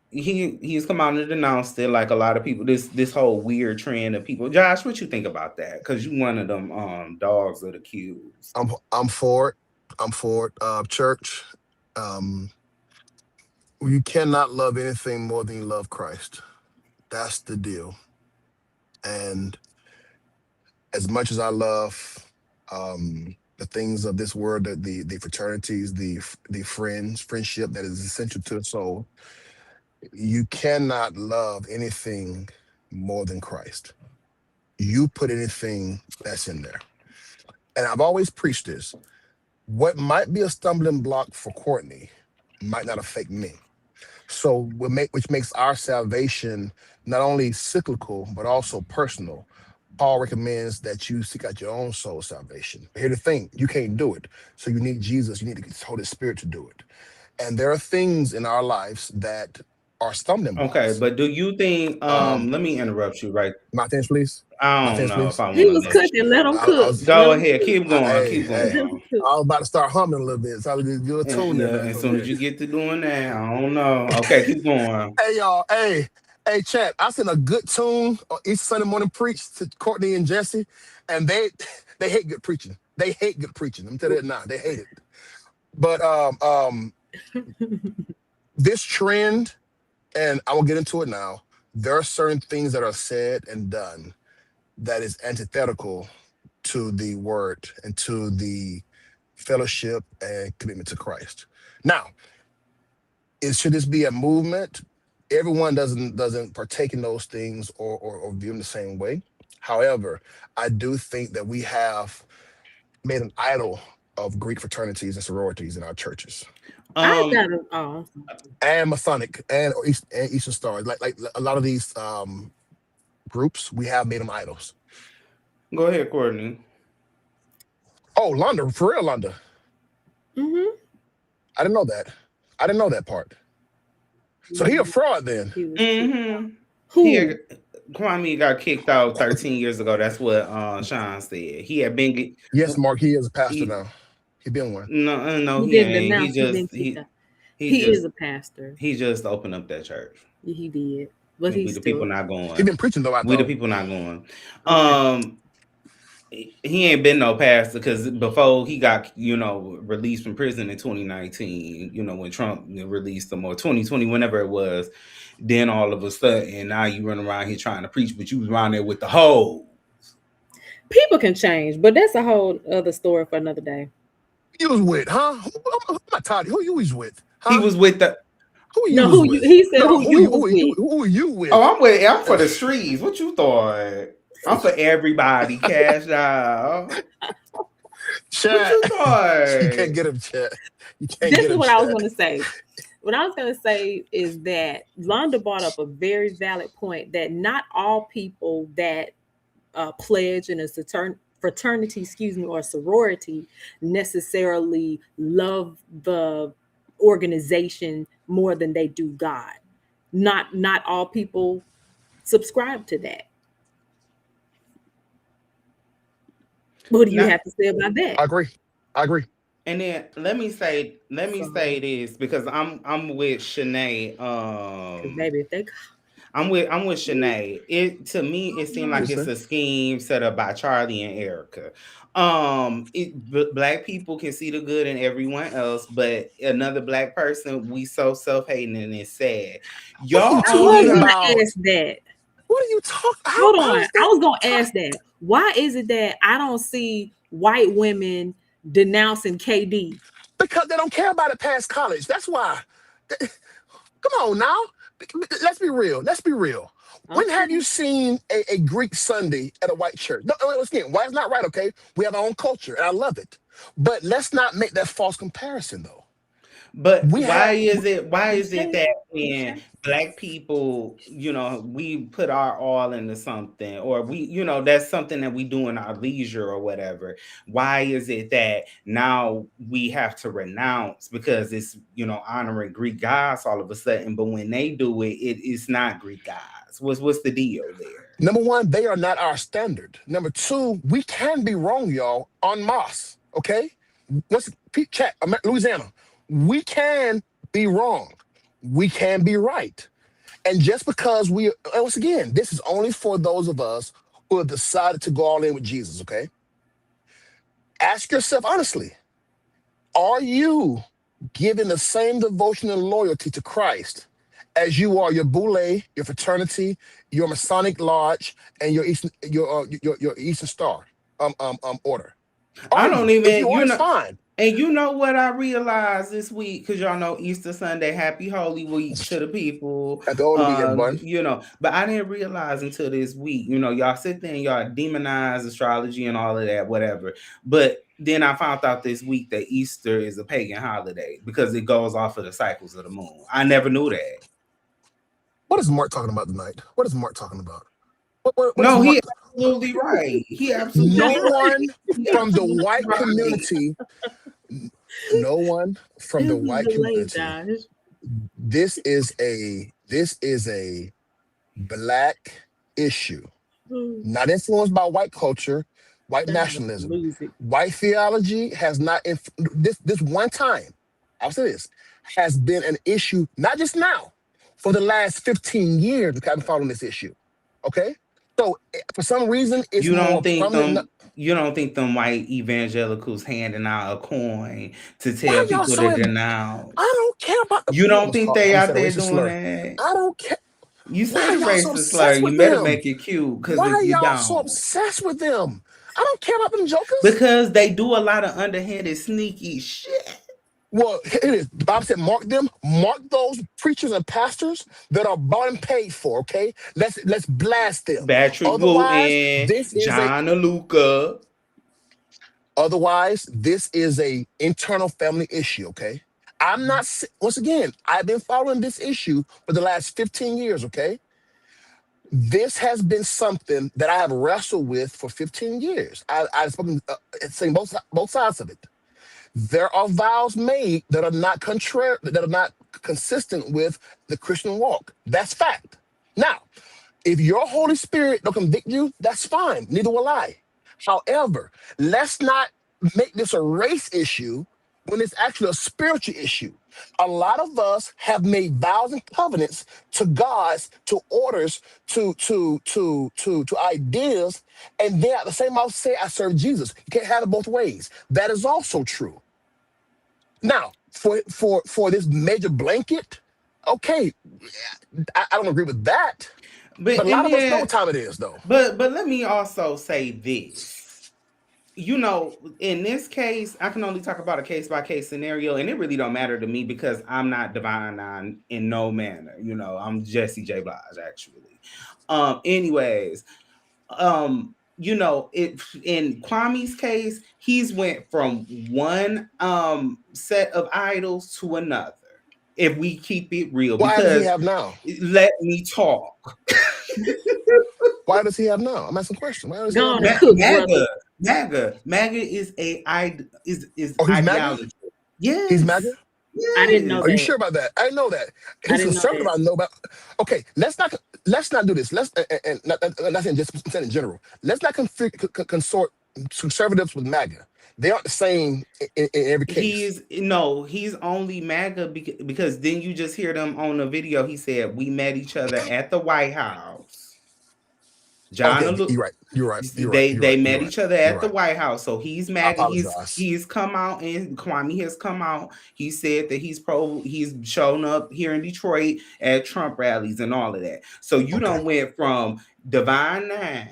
he's come out and denounced it, like a lot of people. This whole weird trend of people. Josh, what you think about that? Because you one of them dogs of the accused. I'm for it. I'm for it. Church. You cannot love anything more than you love Christ. That's the deal. And as much as I love the things of this world, the fraternities, the friendship that is essential to the soul, you cannot love anything more than Christ. You put anything that's in there. And I've always preached this. What might be a stumbling block for Courtney might not affect me. So which makes our salvation not only cyclical, but also personal. Paul recommends that you seek out your own soul salvation. But here's the thing, you can't do it. So you need Jesus, you need the Holy Spirit to do it. And there are things in our lives that are stumbling blocks. Okay, but do you think, let me interrupt you right. My things, please. I don't know if I want He to was let cooking. you. Let him cook. Go ahead. Keep going. Keep going. I was about to start humming a little bit. So I was going to do a tune there. As soon as you get to doing that, I don't know. Okay, keep going. Hey, y'all. Hey, chat. I sent a good tune on each Sunday morning preach to Courtney and Jesse, and they hate good preaching. They hate good preaching. Let me tell you that now. They hate it. But this trend, and I will get into it now, there are certain things that are said and done that is antithetical to the word and to the fellowship and commitment to Christ. Now, should this be a movement? Everyone doesn't partake in those things or view them the same way. However, I do think that we have made an idol of Greek fraternities and sororities in our churches. I got it. And Masonic and Eastern Star. Like a lot of these groups, we have made them idols. Go ahead, Courtney. Oh, Londa, for real, Londa. Mm-hmm. I didn't know that. I didn't know that part. So he a fraud then. Mm-hmm. Kwame got kicked out 13 years ago. That's what Sean said. He had been. Yes, Mark. He is a pastor now. He been one. No, he ain't. didn't he is a pastor. He just opened up that church. He did, but we the people not going. He been preaching though. We the people not going. Okay. He ain't been no pastor because before he got, released from prison in 2019, when Trump released him, or 2020, whenever it was, then all of a sudden, now you run around here trying to preach, but you was around there with the hoes. People can change, but that's a whole other story for another day. You was with, huh? I'm not tired. Who you was with? Huh? He was with the. Who you was with? He said who you was with. Who are you with? Oh, I'm for the streets. What you thought? I'm for everybody. Cash out. Chat. What you thought? You can't get him, chat. You can't this get him, is what chat. I was going to say. What I was going to say is that Londa brought up a very valid point that not all people that pledge in a fraternity, or sorority necessarily love the organization more than they do God. Not all people subscribe to that. What do you Now, have to say about that? I agree. and then let me say So, this, because I'm with Shanae. because baby, if they, I'm with Shanae. It, to me, it seemed What like you it's say? a scheme set up by Charlie and Erica. Black people can see the good in everyone else, but another black person, we so self-hating, and it's sad. What are you Y'all I was only talking have, about? gonna ask that. What are you talking? Hold How on. is I that? was gonna ask that. Why is it that I don't see white women denouncing KD? Because they don't care about it past college. That's why. Come on now. Let's be real. Let's be real. When Okay. have you seen a Greek Sunday at a white church? No, once again, white's not right, okay? We have our own culture, and I love it. But let's not make that false comparison, though. but We have, why You is it say, that you when say. black people, we put our all into something, or we, that's something that we do in our leisure or whatever, why is it that now we have to renounce because it's, honoring Greek gods all of a sudden, but when they do it, it's not Greek gods? What's the deal there? number one, they are not our standard. Number two, we can be wrong, y'all, en masse, okay? Let's chat, Louisiana. We can be wrong. We can be right. And just because once again, this is only for those of us who have decided to go all in with Jesus, okay? Ask yourself honestly, are you giving the same devotion and loyalty to Christ as you are your boule, your fraternity, your Masonic lodge, and your Eastern Star order? I Are don't you? If even, you are, it's fine. and you know what I realized this week, because y'all know Easter Sunday, happy Holy Week to the people. At the Holy Week, everyone. But I didn't realize until this week, y'all sit there and y'all demonize astrology and all of that, whatever. But then I found out this week that Easter is a pagan holiday because it goes off of the cycles of the moon. I never knew that. What is Mark talking about tonight? What is Mark talking about? What is No, Mark? he absolutely right. He No absolutely right. one He from the absolutely white right. community, no one from the This is white delay, community. Josh. This is a black issue, Hmm, not influenced by white culture, white that was nationalism. music. White theology has not this one time, I'll say this, has been an issue, not just now, for the last 15 years we've been following this issue. Okay? So for some reason it's You don't more think prominent. them you don't think them white evangelicals handing out a coin to Why tell y'all people so to I denounce? don't care about the You I don't almost think called I they almost out said a there racist doing slur. that? I don't care. You Why said are a y'all so racist slur. obsessed You with better them? make it cute, because Why if are you y'all so don't, obsessed with them? I don't care about them jokers. because they do a lot of underhanded, sneaky shit. Well, it is. The Bible said, mark those preachers and pastors that are bought and paid for. Okay, let's blast them. Patrick Otherwise, Wooten, this is a John Aluka. otherwise this is a internal family issue. Okay, once again, I've been following this issue for the last 15 years. Okay, this has been something that I have wrestled with for 15 years. I've spoken, saying both sides of it. There are vows made that are not contrary, that are not consistent with the Christian walk. That's fact. Now, if your Holy Spirit don't convict you, that's fine. Neither will I. However, let's not make this a race issue when it's actually a spiritual issue. A lot of us have made vows and covenants to gods, to orders, to ideas, and then at the same mouth say, "I serve Jesus." You can't have it both ways. That is also true. Now, for this major blanket, okay, I don't agree with that. But But a and lot of us know then what time it is, though. but let me also say this. In this case, I can only talk about a case by case scenario, and it really don't matter to me because I'm not divine nine in no manner. I'm Jesse J. Blige, actually. Anyways, it in Kwame's case, he's went from one set of idols to another. If we keep it real, What does he because have now? let me talk. Why does he have now? I'm asking a question. Why does he Go have on now? and cook, brother. MAGA is Oh, he's MAGA? ideology. Yes. He's MAGA? I didn't know Are you that. sure about that? I didn't know that. I He's didn't know conservative. that. I know about. Okay, let's not do this. Let's and not saying just I'm saying in general. Let's not consort conservatives with MAGA. They aren't the same in every case. He's only MAGA because then you just hear them on the video. He said we met each other at the White House. John, Okay, you're right. They met each other at the right. White House, so he's I MAGA. apologize. He's come out, and Kwame has come out. He said that he's shown up here in Detroit at Trump rallies and all of that. So you don't went from Divine Nine.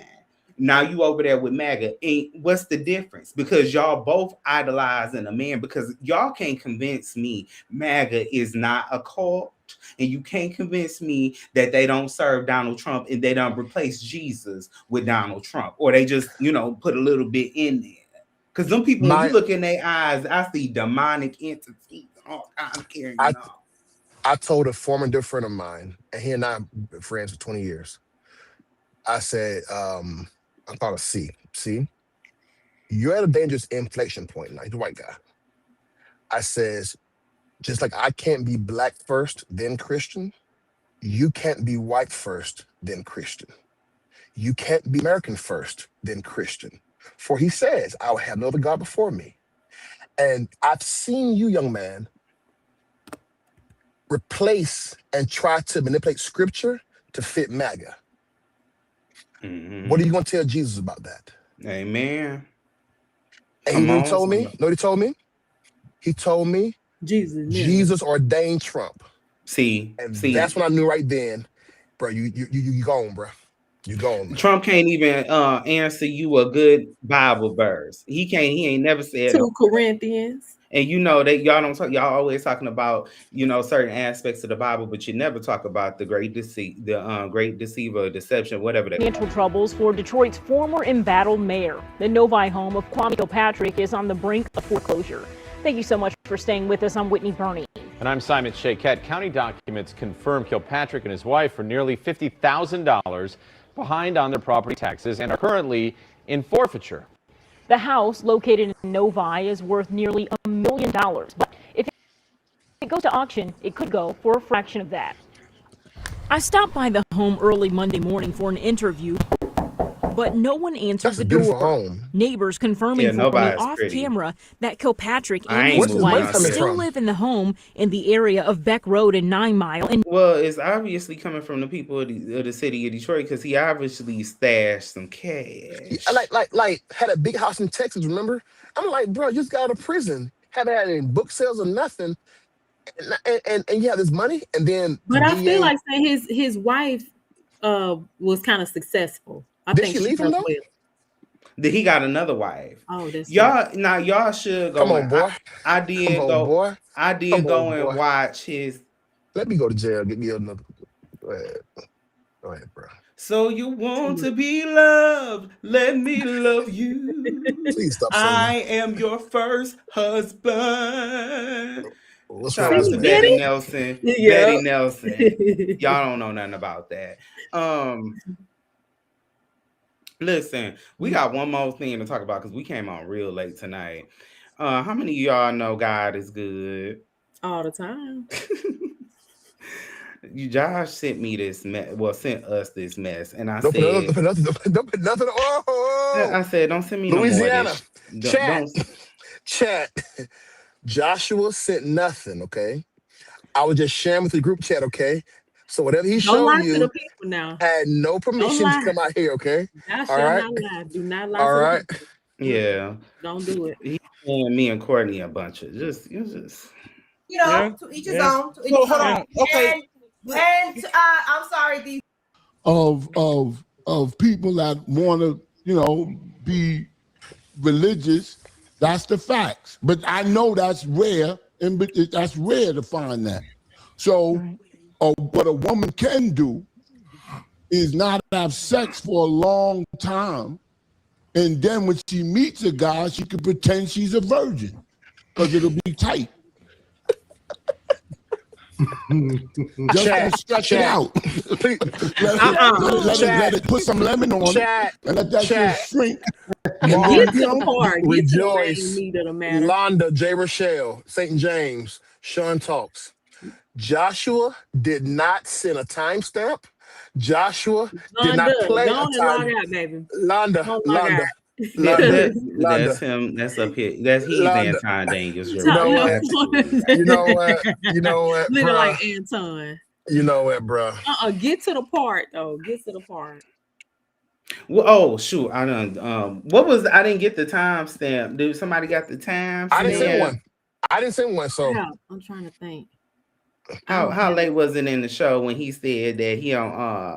Now you over there with MAGA. And what's the difference? Because y'all both idolizing a man. Because y'all can't convince me MAGA is not a cult. And you can't convince me that they don't serve Donald Trump and they don't replace Jesus with Donald Trump. Or they just, put a little bit in there. Because them people, when you look in their eyes, I see demonic entities, all kinds of carrying on. I told a former dear friend of mine, and he and I have been friends for 20 years. I said, I thought of C. You're at a dangerous inflection point now. He's a white guy. I says, just like I can't be black first, then Christian, you can't be white first, then Christian. You can't be American first, then Christian. For he says, I will have no other God before me. And I've seen you, young man, replace and try to manipulate scripture to fit MAGA. Mm-hmm. What are you going to tell Jesus about that? Amen. And he told me, know what he told me? He told me, Jesus ordained Trump. That's when I knew right then, bro, you gone, bro. You gone. Man. Trump can't even answer you a good Bible verse. He ain't never said 2 Corinthians. And that y'all don't talk, y'all always talking about, certain aspects of the Bible, but you never talk about the great deceit, the great deceiver, deception, whatever that. Financial troubles for Detroit's former embattled mayor. The Novi home of Kwame Kilpatrick is on the brink of foreclosure. Thank you so much for staying with us. I'm Whitney Burney. And I'm Simon Shakette. County documents confirm Kilpatrick and his wife are nearly $50,000 behind on their property taxes and are currently in forfeiture. The house, located in Novi, is worth nearly $1 million. But if it goes to auction, it could go for a fraction of that. I stopped by the home early Monday morning for an interview, but no one answered the door. Home. Neighbors confirming for me off camera that Kilpatrick and his wife still live in the home in the area of Beck Road and 9 Mile. Well, it's obviously coming from the people of the city of Detroit because he obviously stashed some cash. Like had a big house in Texas, remember? I'm like, bro, you just got out of prison. Haven't had any book sales or nothing. And you have this money and then. But I feel like his wife was kind of successful. Did she leave him though? He got another wife. Oh, that's y'all. Now y'all should go. Come on, boy. I did go and watch his. Let me go to jail. Get me another. Go ahead, bro. So you want to be loved? Let me love you. Please stop. I am your first husband. Shout out to Betty Nelson. Yeah. Betty Nelson. Y'all don't know nothing about that. Listen, we got one more thing to talk about because we came on real late tonight. How many of y'all know God is good? All the time. Josh sent me this mess. Well, sent us this mess, and I don't said, put nothing. Oh, I said, don't send me Louisiana. No more of this. Chat. Joshua sent nothing. Okay, I was just sharing with the group chat. Okay. So whatever he showed you, to the people now. Had no permission to come out here, okay? All right. Not lie. Do not lie. All right. Yeah. Don't do it. He and me and Courtney a bunch of just. To each his own. To each his own. Okay. And I'm sorry, these of people that want to, be religious. That's the facts. But I know that's rare, and that's rare to find that. So. What a woman can do is not have sex for a long time, and then when she meets a guy, she can pretend she's a virgin because it'll be tight. Just to stretch it out. Let it put some lemon on it and let that shit shrink. Get to the part. Get to the Rejoice, main meat of the matter. Londa, J. Rochelle, St. James, Sean Talks. Joshua did not send a timestamp. Joshua did not play a Go on and time. log out, baby. Londa. That's him. That's up here. That's he's Anton Daniels. You know what? You know what? You know what, Looking bruh? like Anton. You know what, bro? Get to the part though. Get to the part. Well, oh shoot! I done. What was? I didn't get the timestamp. Dude, somebody got the time? I didn't send one. I didn't send one. So yeah, I'm trying to think. How late was it in the show when he said that he on?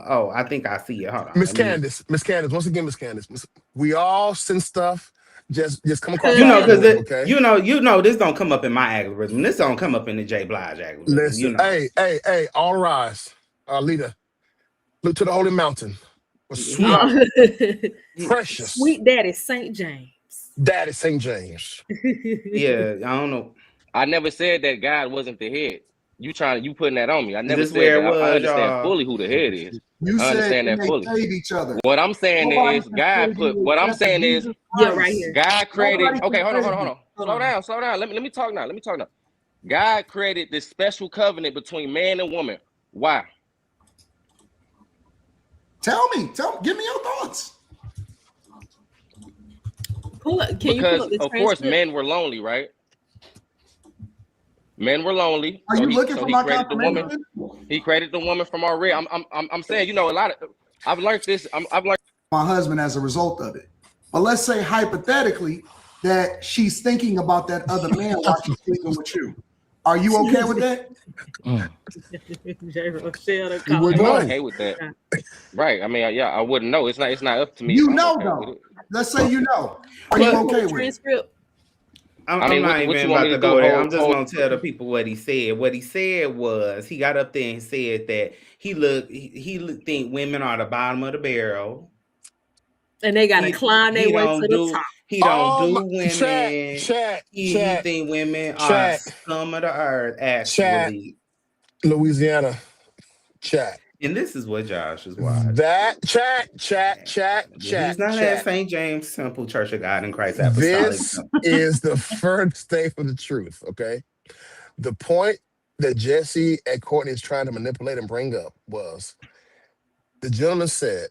Oh, I think I see it. Hold on, Miss Candace. Once again, Miss Candace. We all send stuff. Just come across. Because you know, this don't come up in my algorithm. This don't come up in the J Blige algorithm. Listen, hey, all rise, leader. Look to the holy mountain. Sweet, precious, sweet daddy St. James. Daddy St. James. Yeah, I don't know. I never said that God wasn't the head. You putting that on me. I never This said where that. it was, I understand y'all. fully who the head is. You I understand said that fully. they save each other. What I'm saying Nobody is can God save put. you What I'm except saying is Jesus yeah, Christ. right here. God created. Nobody Okay, can hold save on. you. Slow down. Let me talk now. God created this special covenant between man and woman. Why? Tell me. Give me your thoughts. Can you pull up the of course, transcript? men were lonely, right? Men were lonely. Are you looking for my created the woman. confirmation? He created the woman from already. I'm saying, you know, a lot of. I've learned this. I've learned My husband as a result of it. But let's say hypothetically that she's thinking about that other man while she's sleeping with you. Are you okay with that? You would know. Okay with that, right? I mean, yeah, I wouldn't know. It's not up to me. You I'm know, okay though. with it. Let's say you know. Are you okay with it? Transcript. I'm not what even you want about me to to go do? there. I'm just gonna tell the people what he said. What he said was he got up there and said that he think women are the bottom of the barrel, and they gotta climb their way to the top. He don't do women. Chat. He think women are scum of the earth. Actually, Louisiana. Chat. And this is what Josh is watching. That chat. He's not at St. James Temple Church of God in Christ Apostolic. This is the first day for the truth, okay? The point that JESSYE and Courtney is trying to manipulate and bring up was the gentleman said,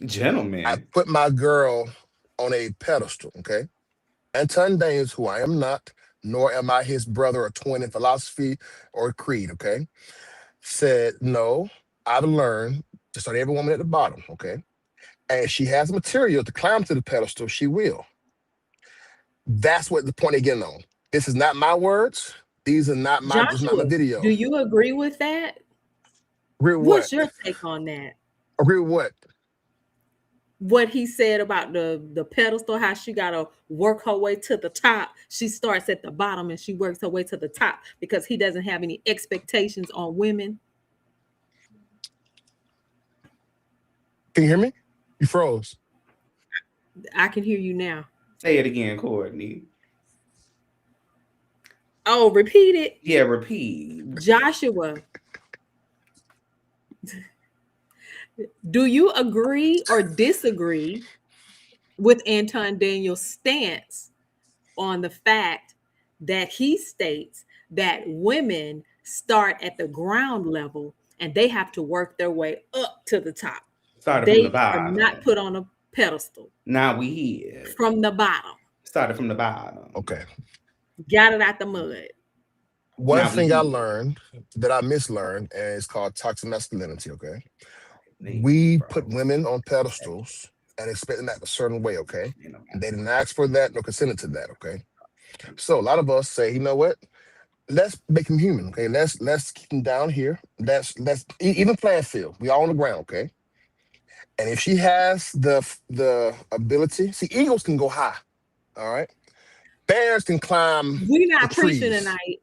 I put my girl on a pedestal, okay? Anton Daniels, who I am not, nor am I his brother or twin in philosophy or creed, okay? Said, no, I've learned to start every woman at the bottom, okay? And if she has material to climb to the pedestal, she will. That's what the point they're getting on. This is not my words. These are not my, this is not my video. Do you agree with that? Agree with What's what? your take on that? Agree with what? What he said about the pedestal, how she gotta work her way to the top. She starts at the bottom and she works her way to the top because he doesn't have any expectations on women. Can you hear me? You froze. I can hear you now. Say it again, Courtney. Oh, repeat it. Yeah, repeat. Joshua, do you agree or disagree with Anton Daniels' stance on the fact that he states that women start at the ground level and they have to work their way up to the top? Started from the bottom. Are not put on a pedestal. Now we here. From the bottom. Started from the bottom. Okay. Got it out the mud. One thing I learned that I mislearned, and it's called toxic masculinity, okay? We put women on pedestals and expect them to act a certain way, okay? They didn't ask for that nor consented to that, okay? So a lot of us say, you know what? Let's make them human, okay? Let's keep them down here. Let's even playing field. We all on the ground, okay? And if she has the ability, see, eagles can go high, all right? Bears can climb. We're not the preaching trees. tonight.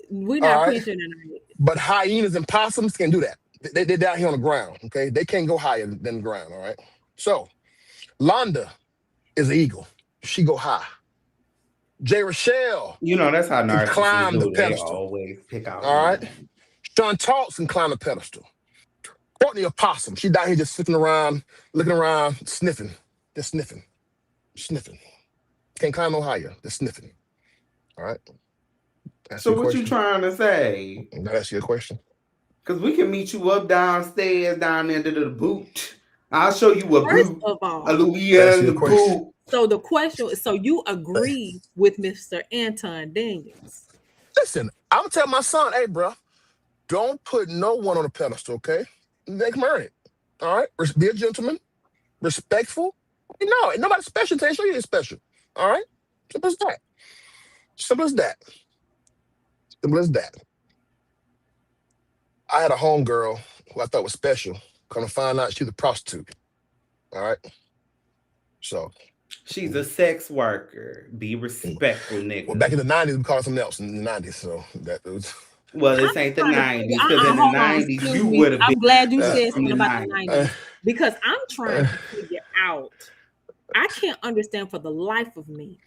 We're not preaching tonight. But hyenas and possums can do that. They're down here on the ground, okay? They can't go higher than the ground, all right? So, Londa is an eagle. She go high. J. Rochelle. You know, that's how can narcissists climb the do. They pedestal. always pick out. All right. Sean Talks can climb the pedestal. Courtney Opossum. She down here just sitting around, looking around, sniffing. Just sniffing. Sniffing. Can't climb no higher. Just sniffing. All right. So what you trying to say? That's your question. Because we can meet you up downstairs, down into the boot. I'll show you a boot. Of all, a Louisiana boot. So the question is, so you agree with Mr. Anton Daniels? Listen, I'm gonna tell my son, hey, bro, don't put no one on a pedestal, okay? They can earn it. All right? Be a gentleman, respectful. No, ain't nobody special until they show you they're special. All right? Simple as that. Simple as that. Simple as that. I had a homegirl who I thought was special. Come to find out she's a prostitute. All right? So. She's a sex worker. Be respectful, nigga. Well, back in the 90s, we called it something else in the 90s. So that was. Well, this ain't the 90s. Because in the 90s, you would have been. I'm glad you said something about the 90s. Because I'm trying to figure out. I can't understand for the life of me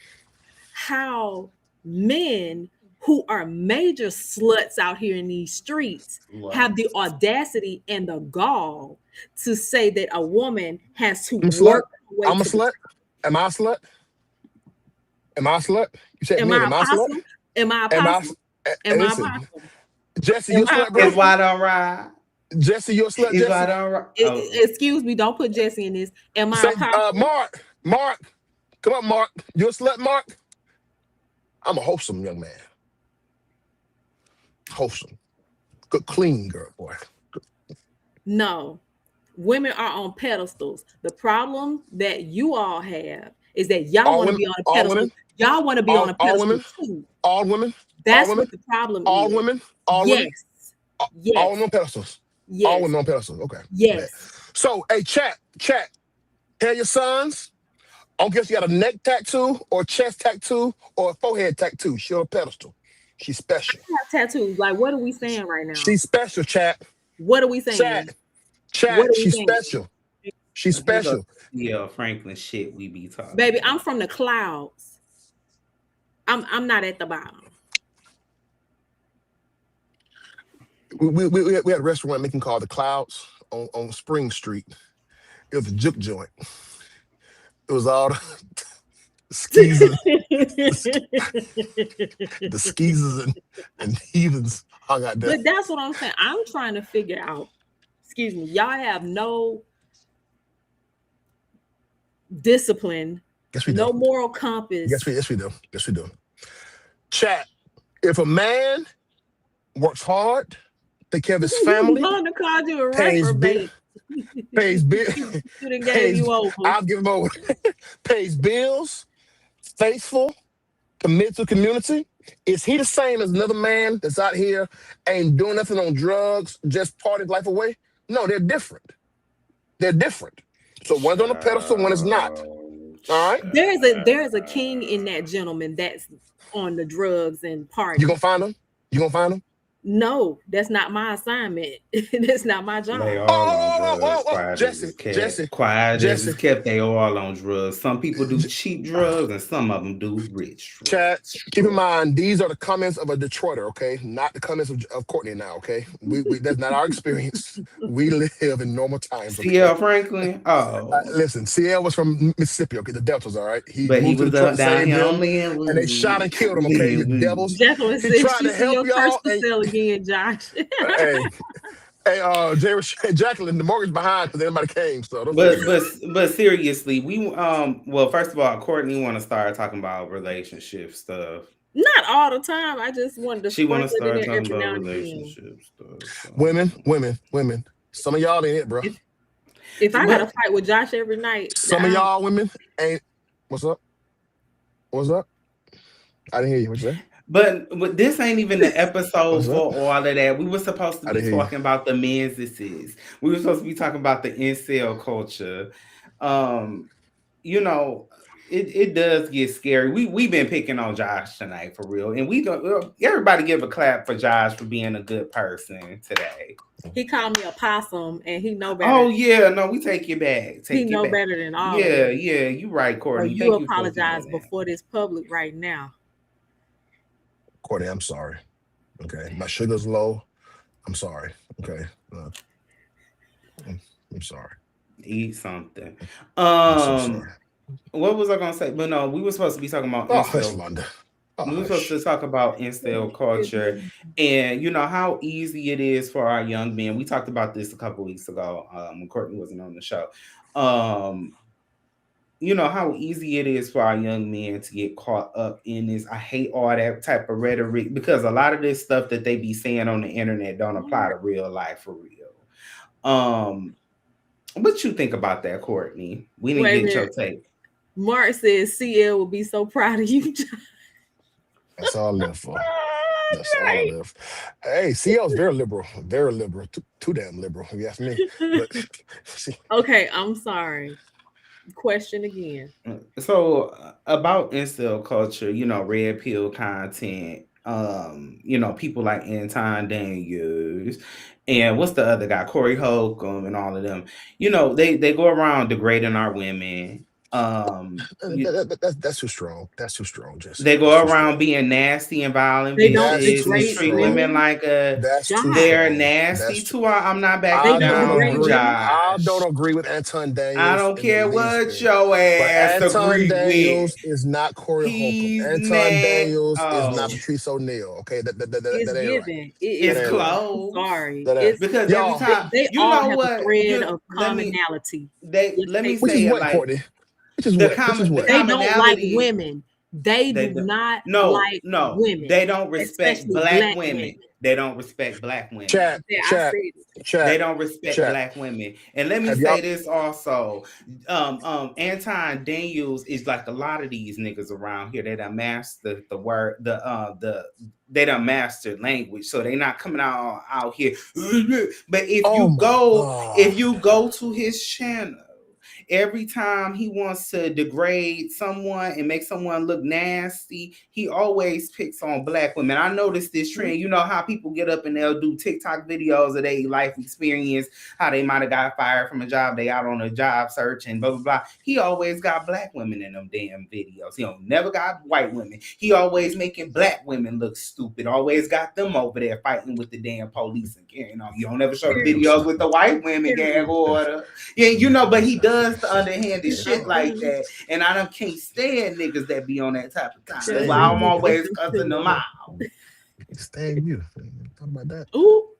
how men who are major sluts out here in these streets have the audacity and the gall to say that a woman has to work. I'm a slut. Am I a slut? Am I a slut? You said am me. I Am I a slut? Am I a possum? Am I a possum? Jesse, you a slut, bro? Is why don't ride? Jesse, you a slut, Is Jesse? why don't ride? Excuse me, don't put Jesse in this. Am I a possum? Mark, come on, Mark. You a slut, Mark? I'm a wholesome young man. Wholesome. Good, clean girl, boy. No. Women are on pedestals. The problem that you all have is that y'all want to be on a pedestal. Y'all want to be on a pedestal too. All women. That's what the problem is. All women. All women. Yes. All women on pedestals. Yes. All women on pedestals. Okay. Yes. So, hey, chat. Tell your sons. I don't care if you got a neck tattoo or a chest tattoo or a forehead tattoo. She's on a pedestal. She's special. I have tattoos. Like, what are we saying right now? She's special, chat. What are we saying? Chat. She's special. She's special. Yeah, Franklin shit we be talking. Baby, I'm from the clouds. I'm not at the bottom. We had a restaurant making called The Clouds on Spring Street. It was a juke joint. It was all the skeezers, the skeezers and heathens hung out there. But that's what I'm saying. I'm trying to figure out. Excuse me, y'all have no discipline. Yes, we do. No moral compass. Yes, we do. Yes, we do. Chat. If a man works hard, take care of his family, pays bills. I'll give him over. Pays bills, faithful, committed to community. Is he the same as another man that's out here ain't doing nothing on drugs, just partying life away? No, they're different. They're different. So one's on the pedestal, one is not. All right. There is a king in that gentleman that's on the drugs and partying. You gonna find him? You gonna find him? No, that's not my assignment. That's not my job. They all on drugs. Jesse. Quiet as it's kept. They all on drugs. Some people do cheap drugs, and some of them do rich drugs. Chat, keep in mind, these are the comments of a Detroiter, okay? Not the comments of Courtney now, okay? We that's not our experience. We live in normal times. Okay? CL Franklin? Oh. Listen, CL was from Mississippi, okay? The Deltas, all right? He was down here only and they shot and killed him, okay? You devils. He tried to help y'all. Again, Josh. hey, Jacqueline, the mortgage behind because everybody came. So, but seriously, we well, first of all, Courtney want to start talking about relationship stuff. Not all the time. I just wanted to. She want to start talking about relationship stuff. So. Women. Some of y'all ain't it, bro. If I got to fight with Josh every night, some of y'all women ain't. What's up? I didn't hear you. What's that? But this ain't even the episode for all of that. We were supposed to be talking about the menses. We were supposed to be talking about the incel culture. You know, it does get scary. We've been picking on Josh tonight for real, and we don't. Everybody give a clap for Josh for being a good person today. He called me a possum, and he know better. Oh yeah, no, we take you back. He know better than all. Yeah, you right, Courtney. So you apologize before this public right now. Courtney, I'm sorry. Okay, my sugar's low. I'm sorry. Okay, I'm sorry. Eat something. I'm so sorry. What was I gonna say? But no, we were supposed to be talking about Oh, hush, incel. Londa. We were supposed to talk about incel culture and how easy it is for our young men. We talked about this a couple weeks ago when Courtney wasn't on the show. How easy it is for our young men to get caught up in this. I hate all that type of rhetoric because a lot of this stuff that they be saying on the internet don't apply to real life for real. What you think about that, Courtney? We didn't get your take. Mark says CL will be so proud of you. That's all I live for. That's all I live. Hey, CL's very liberal, too damn liberal, if you ask me. But okay, I'm sorry. Question again. So about incel culture, red pill content, people like Anton Daniels and what's the other guy, Corey Holcomb and all of them, they go around degrading our women. that's too strong. That's too strong, Jesse. They go around being nasty and violent, vicious, and treat women like they're nasty to our. I'm not backing down, Josh. I don't agree with Anton Daniels. I don't care what your ass agree Daniels with. Is not Corey Holcomb. Anton Daniels is not Patrice O'Neal. Okay, that it's ain't given. right. It's close. Sorry, because every time they all have a thread of commonality. Let me say it like Courtney. They don't like women. They do not like women. They don't respect black women. They don't respect black women. Chat. They don't respect black women. And let me say this also. Anton Daniels is like a lot of these niggas around here. They done mastered the word, they done mastered language. So they not coming out here. But if you go to his channel, every time he wants to degrade someone and make someone look nasty, he always picks on black women. I noticed this trend. You know how people get up and they'll do TikTok videos of their life experience, how they might have got fired from a job, they out on a job search and blah, blah, blah. He always got black women in them damn videos. He don't never got white women. He always making black women look stupid. Always got them over there fighting with the damn police and carrying on. You don't ever show the videos with the white women gag order. Yeah, but he does the underhanded shit like that, and I can't stand niggas that be on that type of time. That's why I'm always cussing them out. Stand you. Talk about that. Ooh,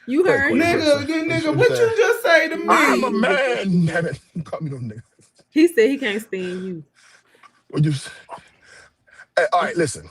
you heard, nigga. What you just say to me? I'm a man. Damn it. Call me no nigga. He said he can't stand you. What you? Hey, all right, listen.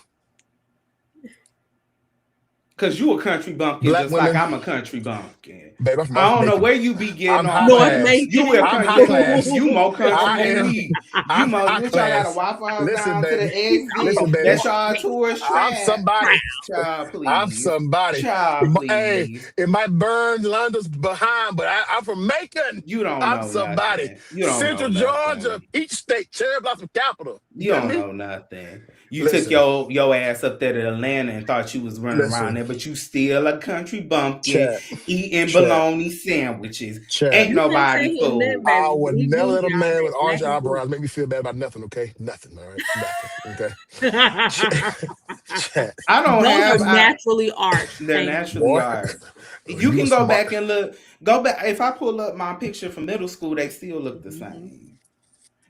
Cause you a country bumpkin, just like I'm a country bumpkin. Babe, I don't know where you be getting on. You a country bumpkin. You more country than me. You more. You try to Waffle House down to the exit. That's y'all tourist trash. I'm somebody. Child, please. I'm somebody. Child, please. Hey, it might burn London's behind, but I'm from Macon. You don't know. I'm somebody. Nothing. You don't Central know Georgia, nothing. each state, cherry blossom capital. You don't know nothing. You took your ass up there to Atlanta and thought you was running around there, but you still a country bumpkin eating bologna sandwiches. Ain't nobody fool. I would never let a man with orange eyebrows make me feel bad about nothing, okay? Nothing, all right? Nothing, okay? I don't have... Those are naturally arched. They're naturally arched. You can go back and look. Go back. If I pull up my picture from middle school, they still look the same.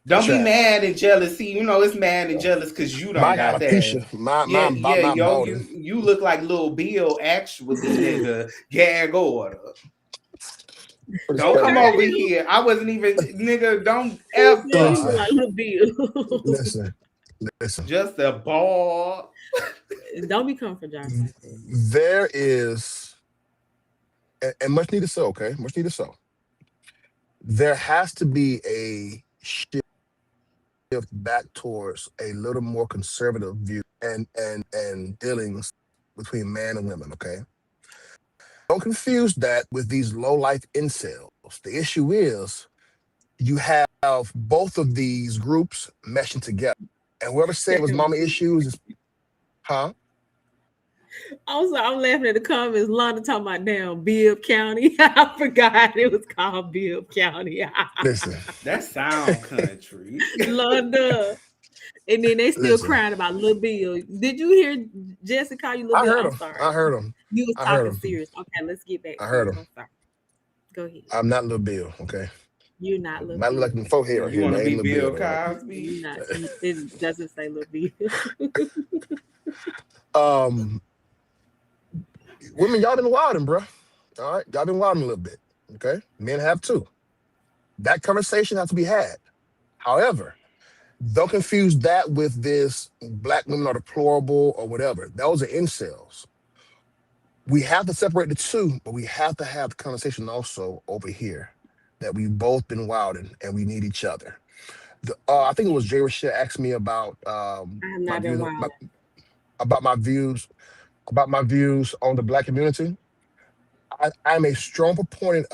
Don't be mad and jealous. See, it's mad and jealous because you don't got that. You look like Lil Bill, actually, nigga. Gag order. Don't come over here. I wasn't even, nigga. Don't ever. Like Lil Bill. Listen. Just a ball. Don't be coming for Johnson. There is, and much needed so. Okay, much needed so. There has to be a shift back towards a little more conservative view and dealings between man and women, okay? Don't confuse that with these low-life incels. The issue is you have both of these groups meshing together. And whoever said it was mama issues is, huh? Also, I'm laughing at the comments. Londa talking about damn Bibb County. I forgot it was called Bibb County. Listen. That sound country. Londa. And then they still Listen. crying about Lil Bill. Did you hear Jesse call you Lil I Bill? heard I'm him. sorry. I heard him. You was I heard talking him. serious. Okay, let's get back I to heard it. him. I'm sorry. Go ahead. I'm not Lil Bill, okay? You're not Lil Might Bill. look like the forehead right You here, want but to I be ain't Lil Bill Bill, right? Cosby? You're not. It doesn't say Lil Bill. Women, y'all been wilding, bro. All right, y'all been wilding a little bit, okay? Men have too. That conversation has to be had. However, don't confuse that with this black women are deplorable or whatever. Those are incels. We have to separate the two, but we have to have the conversation also over here that we've both been wilding and we need each other. I think it was Jay Rochelle asked me about I have my not been views wild. about my views on the black community. I'm a strong proponent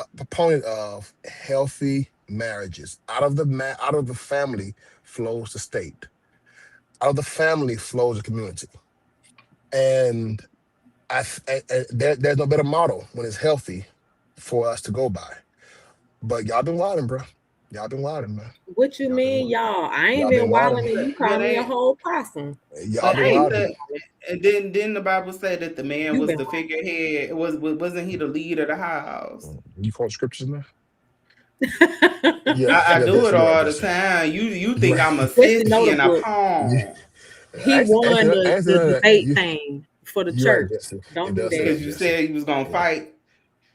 of healthy marriages. Out of the family flows the state. Out of the family flows the community. And there's no better model when it's healthy for us to go by. But y'all been wilding, bro. Y'all been wilding, man. What you mean, y'all? I ain't Y'all been been wilding, wilding. and you But call me a ain't whole possum. Y'all but been ain't wilding. the and didn't the Bible say that the man You was been the figurehead? Wasn't he the lead of the house? You quote scriptures now? wilding. Yeah, I yeah, do Jesse, it you're right, all the Jesse. time. You You're think right. I'm a Jesse sissy know the and a book. You, pawn He won answer the that. debate thing for the You're right, church. Jesse. Don't It do does say that. that, because you Jesse. said you was gonna Yeah. fight.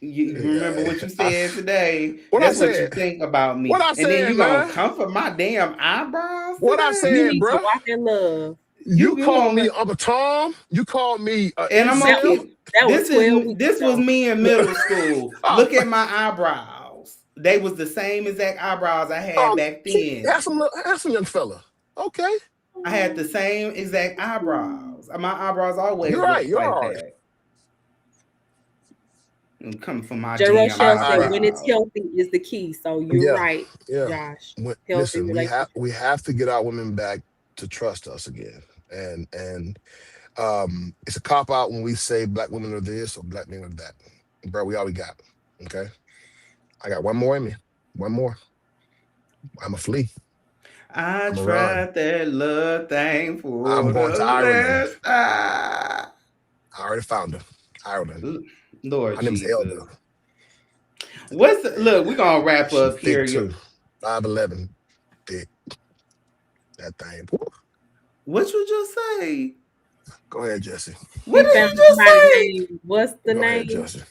You remember what you I, said today? what I That's what you said. think about me, What I and then said, you gonna man. come for my damn eyebrows What I You today. said, need to bruh. walk in love. You You called me gonna Uncle Tom. You called me and I'm gonna That was incel. keep. that was 12 weeks This was ago. me in middle school. Oh, Look at my eyebrows. They was the same exact eyebrows I had oh, back see, then. handsome young fella. Okay, I had the same exact eyebrows. My eyebrows always you're right. looked You're like all right. that. And come for my J. damn Rochelle said I when it's eyebrows. healthy is the key. So you're yeah, right, yeah. Josh. Healthy Listen, relationship. we have to get our women back to trust us again, and it's a cop out when we say black women are this or black men are that, bro. We all we got. Okay, I got one more in me. One more. I'm a flee. I I'm a run. tried that love thing I'm for going to the Ireland. last time. I already found her. Ireland. Lord Her name's Jesus. Elga. Look, we're gonna wrap She up thick here. too. 5'11". Thick. That thing. Woo. What you just say? Go ahead, Jesse. What He did found you just somebody's say? name. What's the Go ahead, name? Jesse.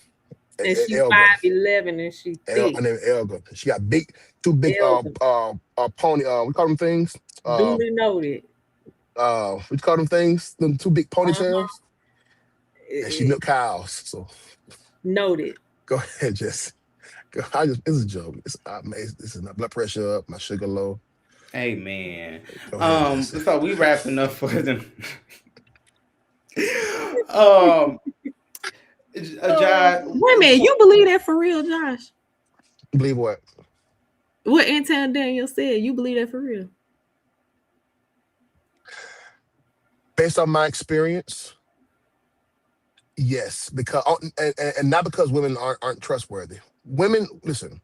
And she Elga. 5'11" and she thick. Her name Elga. She got two big Elder. pony we call them things. Duly noted. We call them things, them two big Uh-huh. ponytails. And she milk cows. So Noted. go ahead, Jesse. It's a joke. This is my blood pressure up, my sugar low. Amen. Go ahead, Jesse. So we wrapping up for them. Josh, Wait a minute, you believe that for real, Josh? Believe what? What Anton Daniel said, you believe that for real? Based on my experience, yes, because and not because women aren't trustworthy. Women, listen.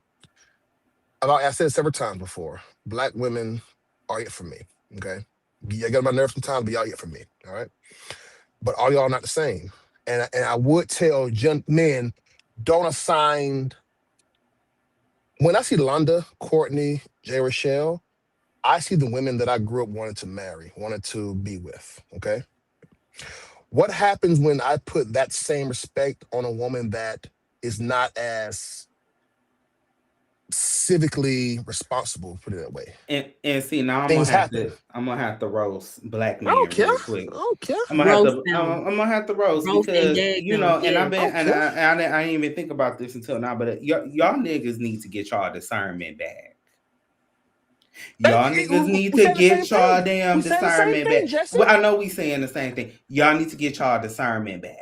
I said it several times before. Black women are it for me. Okay, you get on my nerves sometimes, but y'all it for me. All right, but all y'all not the same. And I would tell young men, don't assign. When I see Londa, Courtney, Jay Rochelle, I see the women that I grew up wanting to marry, wanted to be with. Okay. What happens when I put that same respect on a woman that is not as civically responsible, put it that way? and see now Things happen. I'm gonna have to roast black I don't men care. real I quick. don't care. I'm gonna Roast them. I'm gonna have to roast Roast and because gag you them. know, and Yeah. I've been I don't care. I didn't even think about this until now, but y'all niggas need to get y'all discernment back. Y'all niggas need We to saying the same get y'all thing. damn We saying the same discernment back. thing, Jesse. Well, I know we saying the same thing. Y'all need to get y'all discernment back.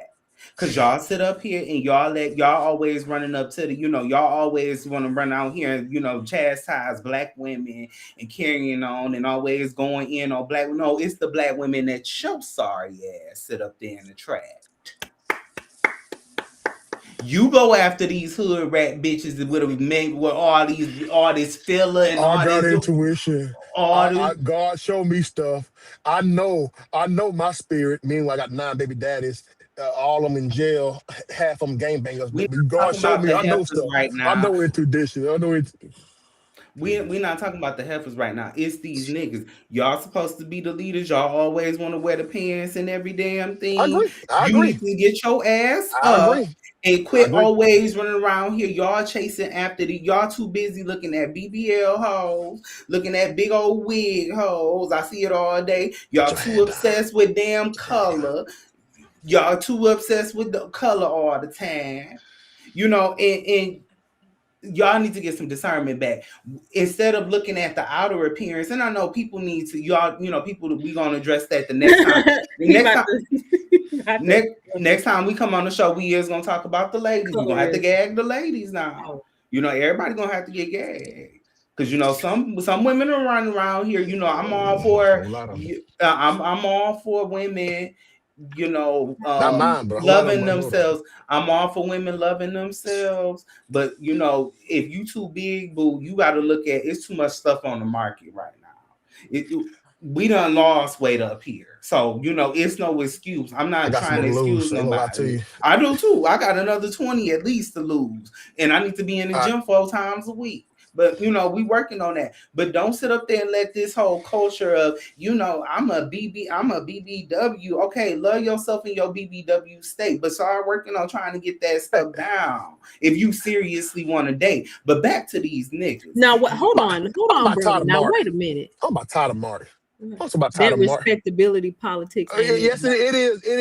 Cause y'all sit up here and y'all always running up to the, y'all always want to run out here and chastise black women and carrying on and always going in on black. No, it's the black women that show sorry ass sit up there in the trash. You go after these hood rat bitches that would have made with all this filler and I all got this intuition. all this. God showed me stuff. I know my spirit. Meanwhile, I got 9 baby daddies. All of them in jail. Half of them gangbangers. We're But not God talking showed about me. the I know heifers stuff. right I now. know intuition. I know it. We're not talking about the heifers right now. It's these niggas. Y'all supposed to be the leaders. Y'all always want to wear the pants and every damn thing. I agree. You need to get your ass I up agree. and quit always running around here. Y'all chasing after y'all too busy looking at BBL hoes, looking at big old wig hoes. I see it all day. Y'all too obsessed with damn color. Y'all too obsessed with the color all the time. You know, and y'all need to get some discernment back instead of looking at the outer appearance. And I know people need to, people that we gonna address that the next time. Next time we come on the show, we is gonna talk about the ladies. We're gonna have to gag the ladies now. Everybody gonna have to get gagged. Because some women are running around here. I'm all for I'm all for women, Not mine, bro. loving themselves. I'm all for women loving themselves. But if you too big, boo, you gotta look at it's too much stuff on the market right now. We done lost weight up here. So, it's no excuse. I'm not trying to excuse nobody. I do too. I got another 20 at least to lose. And I need to be in the gym 4 times a week. But we working on that. But don't sit up there and let this whole culture of, I'm a BBW. Okay, love yourself in your BBW state, but start working on trying to get that stuff down if you seriously want to date. But back to these niggas. Now, hold on, brother. Now, wait a minute. I'm about tired of Marty. What's about that respectability politics? Yes, it is. It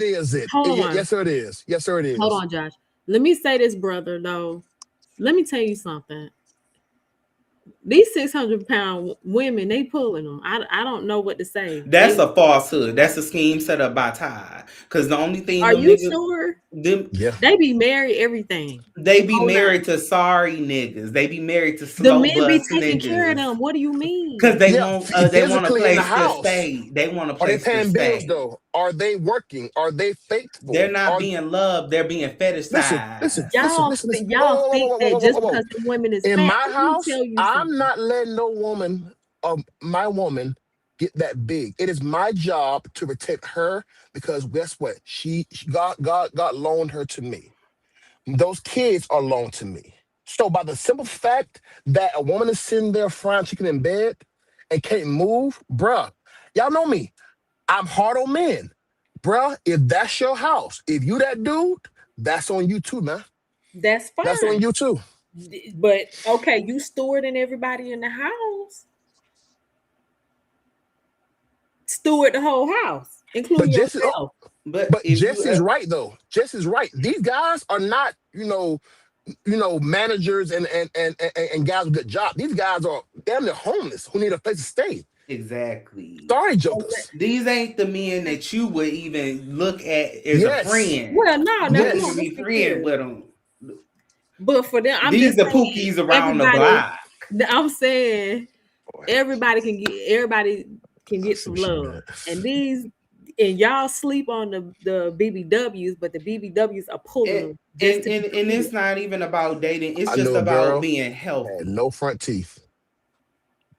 is it. Hold on. Yes, sir, it is. Yes, sir, it is. Hold on, Josh. Let me say this, brother, though. Let me tell you something. These 600-pound women, they pulling them. I don't know what to say. That's a falsehood. That's a scheme set up by Todd. Because the only thing are you sure? Yeah. They be married everything. They be married to sorry niggas. They be married to slow the men be taking niggas. care of them. What do you mean? Because they want a place to stay. They want a place to stay. Are they paying bills though? Are they working? Are they faithful? They're not being loved. They're being fetishized. Listen. Y'all think that just because the women is in fat, my house, I'm not letting no woman, my woman, get that big. It is my job to protect her because guess what? God loaned her to me. Those kids are loaned to me. So by the simple fact that a woman is sitting there frying chicken in bed and can't move, bruh, y'all know me. I'm hard on men. Bruh, if that's your house, if you that dude, that's on you too, man. That's fine. That's on you too. But okay, you stewarding everybody in the house. Steward the whole house, including yourself. But Jess is right though. Jess is right. These guys are not, managers and guys with good jobs. These guys are damn near homeless who need a place to stay. Exactly. Sorry, jokers. These ain't the men that you would even look at as a friend. Well, no, you would be friend with them. But for them, these the pookies around the block. I'm saying everybody can get some love, and y'all sleep on the BBWs, but the BBWs are pulling. And it's not even about dating. It's just about being healthy. No front teeth.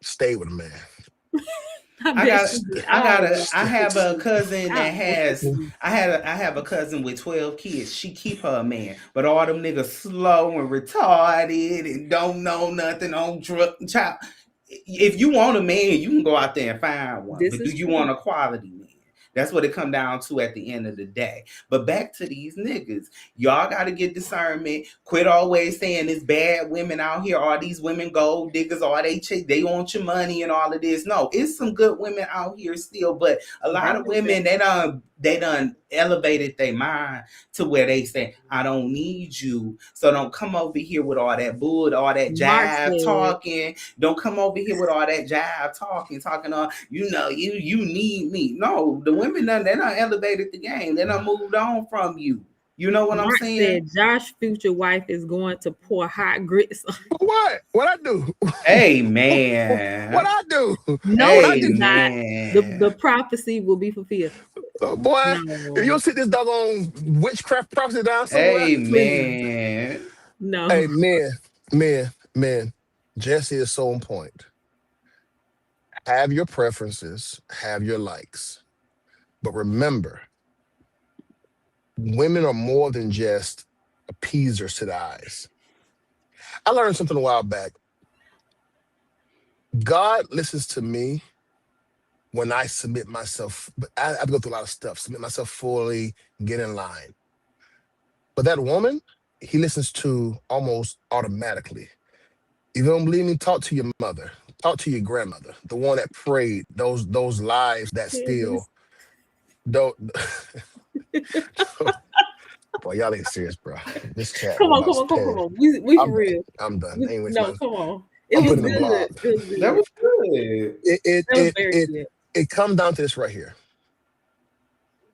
Stay with a man. I have a cousin that has I have a cousin with 12 kids. She keep her a man, but all them niggas slow and retarded and don't know nothing on drug child. If you want a man, you can go out there and find one. But do you want a quality man? That's what it come down to at the end of the day. But back to these niggas, y'all got to get discernment. Quit always saying it's bad women out here. All these women gold diggers, all they want your money and all of this. No, it's some good women out here still. But a lot of women, they done elevated their mind to where they say, I don't need you. So don't come over here with all that bull, all that jive talking. Don't come over here with all that jive talking on, you need me. No, the women they done elevated the game. They done moved on from you. You know what I'm saying? Said Josh's future wife is going to pour hot grits. What? What I do? Hey man. What I do? No, I do not. The prophecy will be fulfilled. Oh, boy, No. if you don't sit this doggone witchcraft prophecy down somewhere, Please. Amen. No. hey, man, Jesse is so on point. Have your preferences, have your likes, but remember, women are more than just appeasers to the eyes. I learned something a while back. God listens to me when I submit myself. But I have to go through a lot of stuff, submit myself fully, get in line. But that woman, he listens to almost automatically. If you don't believe me, talk to your mother, talk to your grandmother, the one that prayed those lives that still don't. Boy, y'all ain't serious, bro. This chat Come room on, about come to on, come on, pay. come on. We for I'm done. real. I'm done. I ain't wasting No, my. come on. It I'm was putting the good. blob. It was That good. was good. That was very good. It comes down to this right here.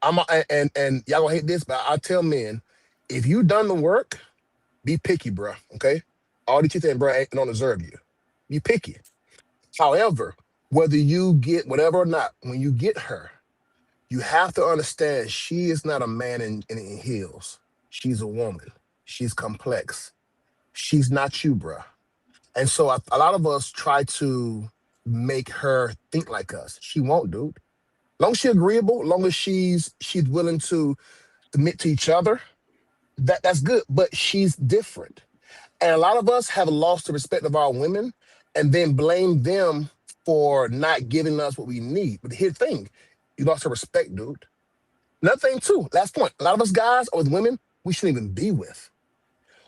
And y'all gonna hate this, but I tell men, if you done the work, be picky, bro. Okay, all these chicks and bro ain't don't deserve you. Be picky. However, whether you get whatever or not, when you get her, you have to understand she is not a man in heels. She's a woman. She's complex. She's not you, bro. And so a lot of us try to make her think like us. She won't, dude. Long as she's agreeable, long as she's willing to submit to each other, that's good. But she's different. And a lot of us have lost the respect of our women and then blame them for not giving us what we need. But here's the thing, you lost her respect, dude. Another thing, too, last point, a lot of us guys are with women we shouldn't even be with.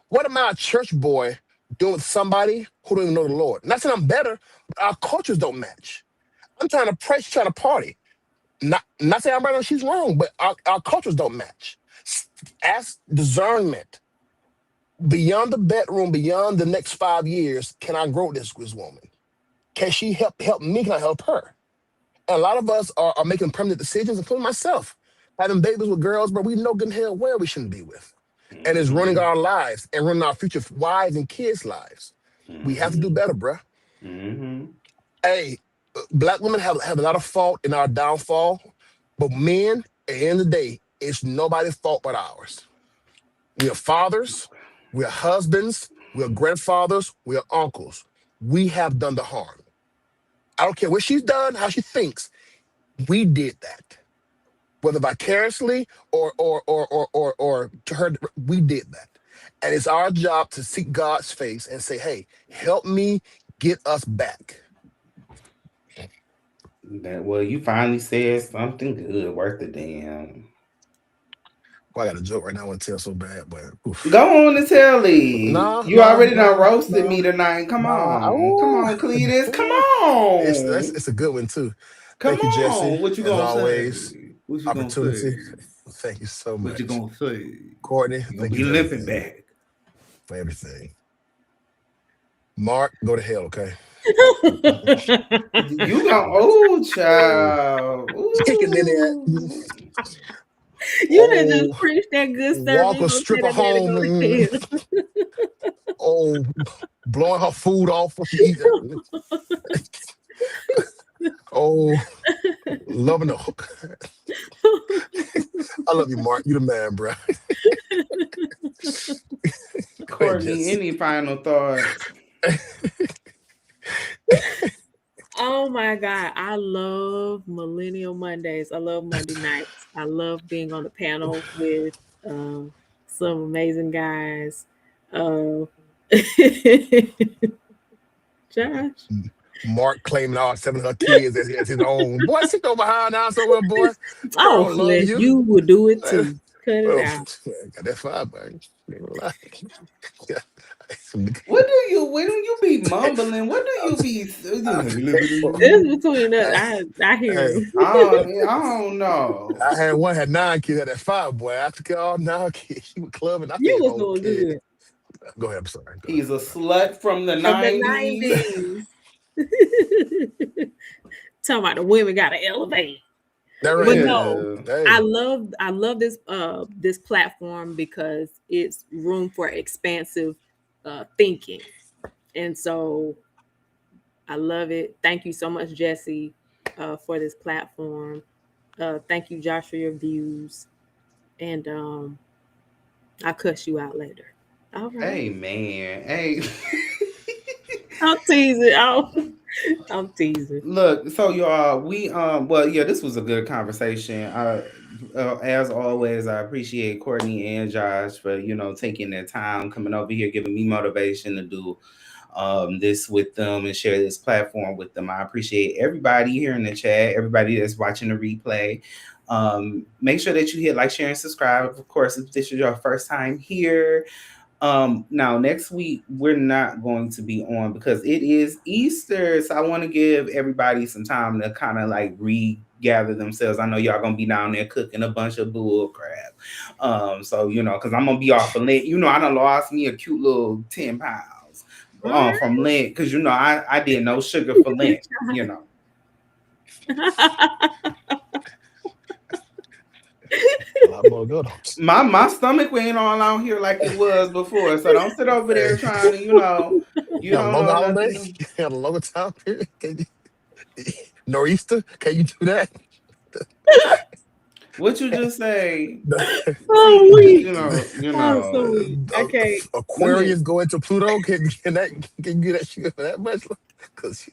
What am I, a church boy, doing with somebody who don't even know the Lord? Not saying I'm better, but our cultures don't match. I'm trying to pray, she's trying to party. Not saying I'm right or she's wrong, but our cultures don't match. Ask discernment. Beyond the bedroom, beyond the next 5 years, can I grow this woman? Can she help me? Can I help her? And a lot of us are making permanent decisions, including myself, having babies with girls, but we know good and hell where we shouldn't be with. And it's running our lives and running our future wives and kids' lives. We have to do better, bruh. Hey, black women have a lot of fault in our downfall, but men, at the end of the day, it's nobody's fault but ours. We are fathers, we are husbands, we are grandfathers, we are uncles. We have done the harm. I don't care what she's done, how she thinks. We did that. Whether vicariously or to her, we did that. And it's our job to seek God's face and say, hey, help me get us back. Well, you finally said something good, worth the damn. Well, I got a joke right now I want to tell so bad, but oof. Go on and tell it. No, You already done roasted me tonight. Come on. Come on, Cletus. Come on. It's a good one too. Come Thank you, Jesse. on. What you As gonna always, say? What you gonna opportunity. say? Thank you so much. What you gonna say? Courtney, You gonna thank be you for limping everything. back. For everything. Mark, go to hell, okay? You gonna child. Kicking in there. You done just preach that good sermon. Walk You a gonna tell stripper that man to home. go to hell. Blowing her food off what she eat. Loving the hook. I love you, Mark. You the man, bro. Courtney, any final thoughts? Oh my God. I love Millennial Mondays. I love Monday nights. I love being on the panel with some amazing guys. Josh. Mark claiming all 7 of her kids as his own. Boy, sit over behind now somewhere, boy. Oh, Girl, love Flesh, you would do it too. Cut it out. Got that fire, man. When you be mumbling? What do you be? It's between us. I hear him. I don't know. I had one had 9 kids at that fire, boy. I took care of all 9 kids. She was clubbing. I You think was whole doing kid. good. Go ahead. I'm sorry. He's a slut from the From 90s. the 90s. Talking about the women gotta elevate. That right. But Yeah. no, Hey. I love this platform because it's room for expansive thinking. And so I love it. Thank you so much, Jesse, for this platform. Thank you, Josh, for your views. And I'll cuss you out later. All right. Hey, man. Hey. I'm teasing. I'm teasing. Look, so y'all, we well, yeah, this was a good conversation. As always, I appreciate Courtney and Josh for taking their time, coming over here, giving me motivation to do this with them and share this platform with them. I appreciate everybody here in the chat, everybody that's watching the replay. Make sure that you hit like, share, and subscribe. Of course, if this is your first time here. Now next week we're not going to be on because it is Easter, so I want to give everybody some time to kind of like regather themselves. I know y'all gonna be down there cooking a bunch of bull crap, so because I'm gonna be off of Lent. I done lost me a cute little 10 pounds from Lent because I did no sugar for Lent. My stomach ain't all out here like it was before, so don't sit over there trying to you don't know nothing. A longer time period. Nor'easter, can you do that? What you just say? Oh, weak. Okay. Aquarius go into Pluto. Can you get that sugar for that much? Because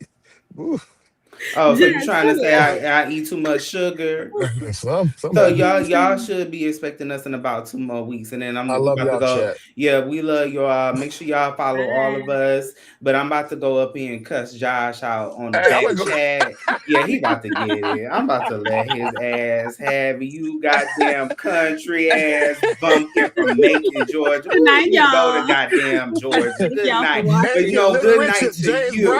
so you're trying to say I eat too much sugar? So y'all should be expecting us in about 2 more weeks, and then I'm about to go. Chat. Yeah, we love y'all. Make sure y'all follow all of us. But I'm about to go up here and cuss Josh out on the back chat. Yeah, he about to get it. I'm about to let his ass have it. You goddamn country ass bumpkin from Macon, Georgia. Good night, y'all. Go to goddamn Georgia. Good night. But good night to you.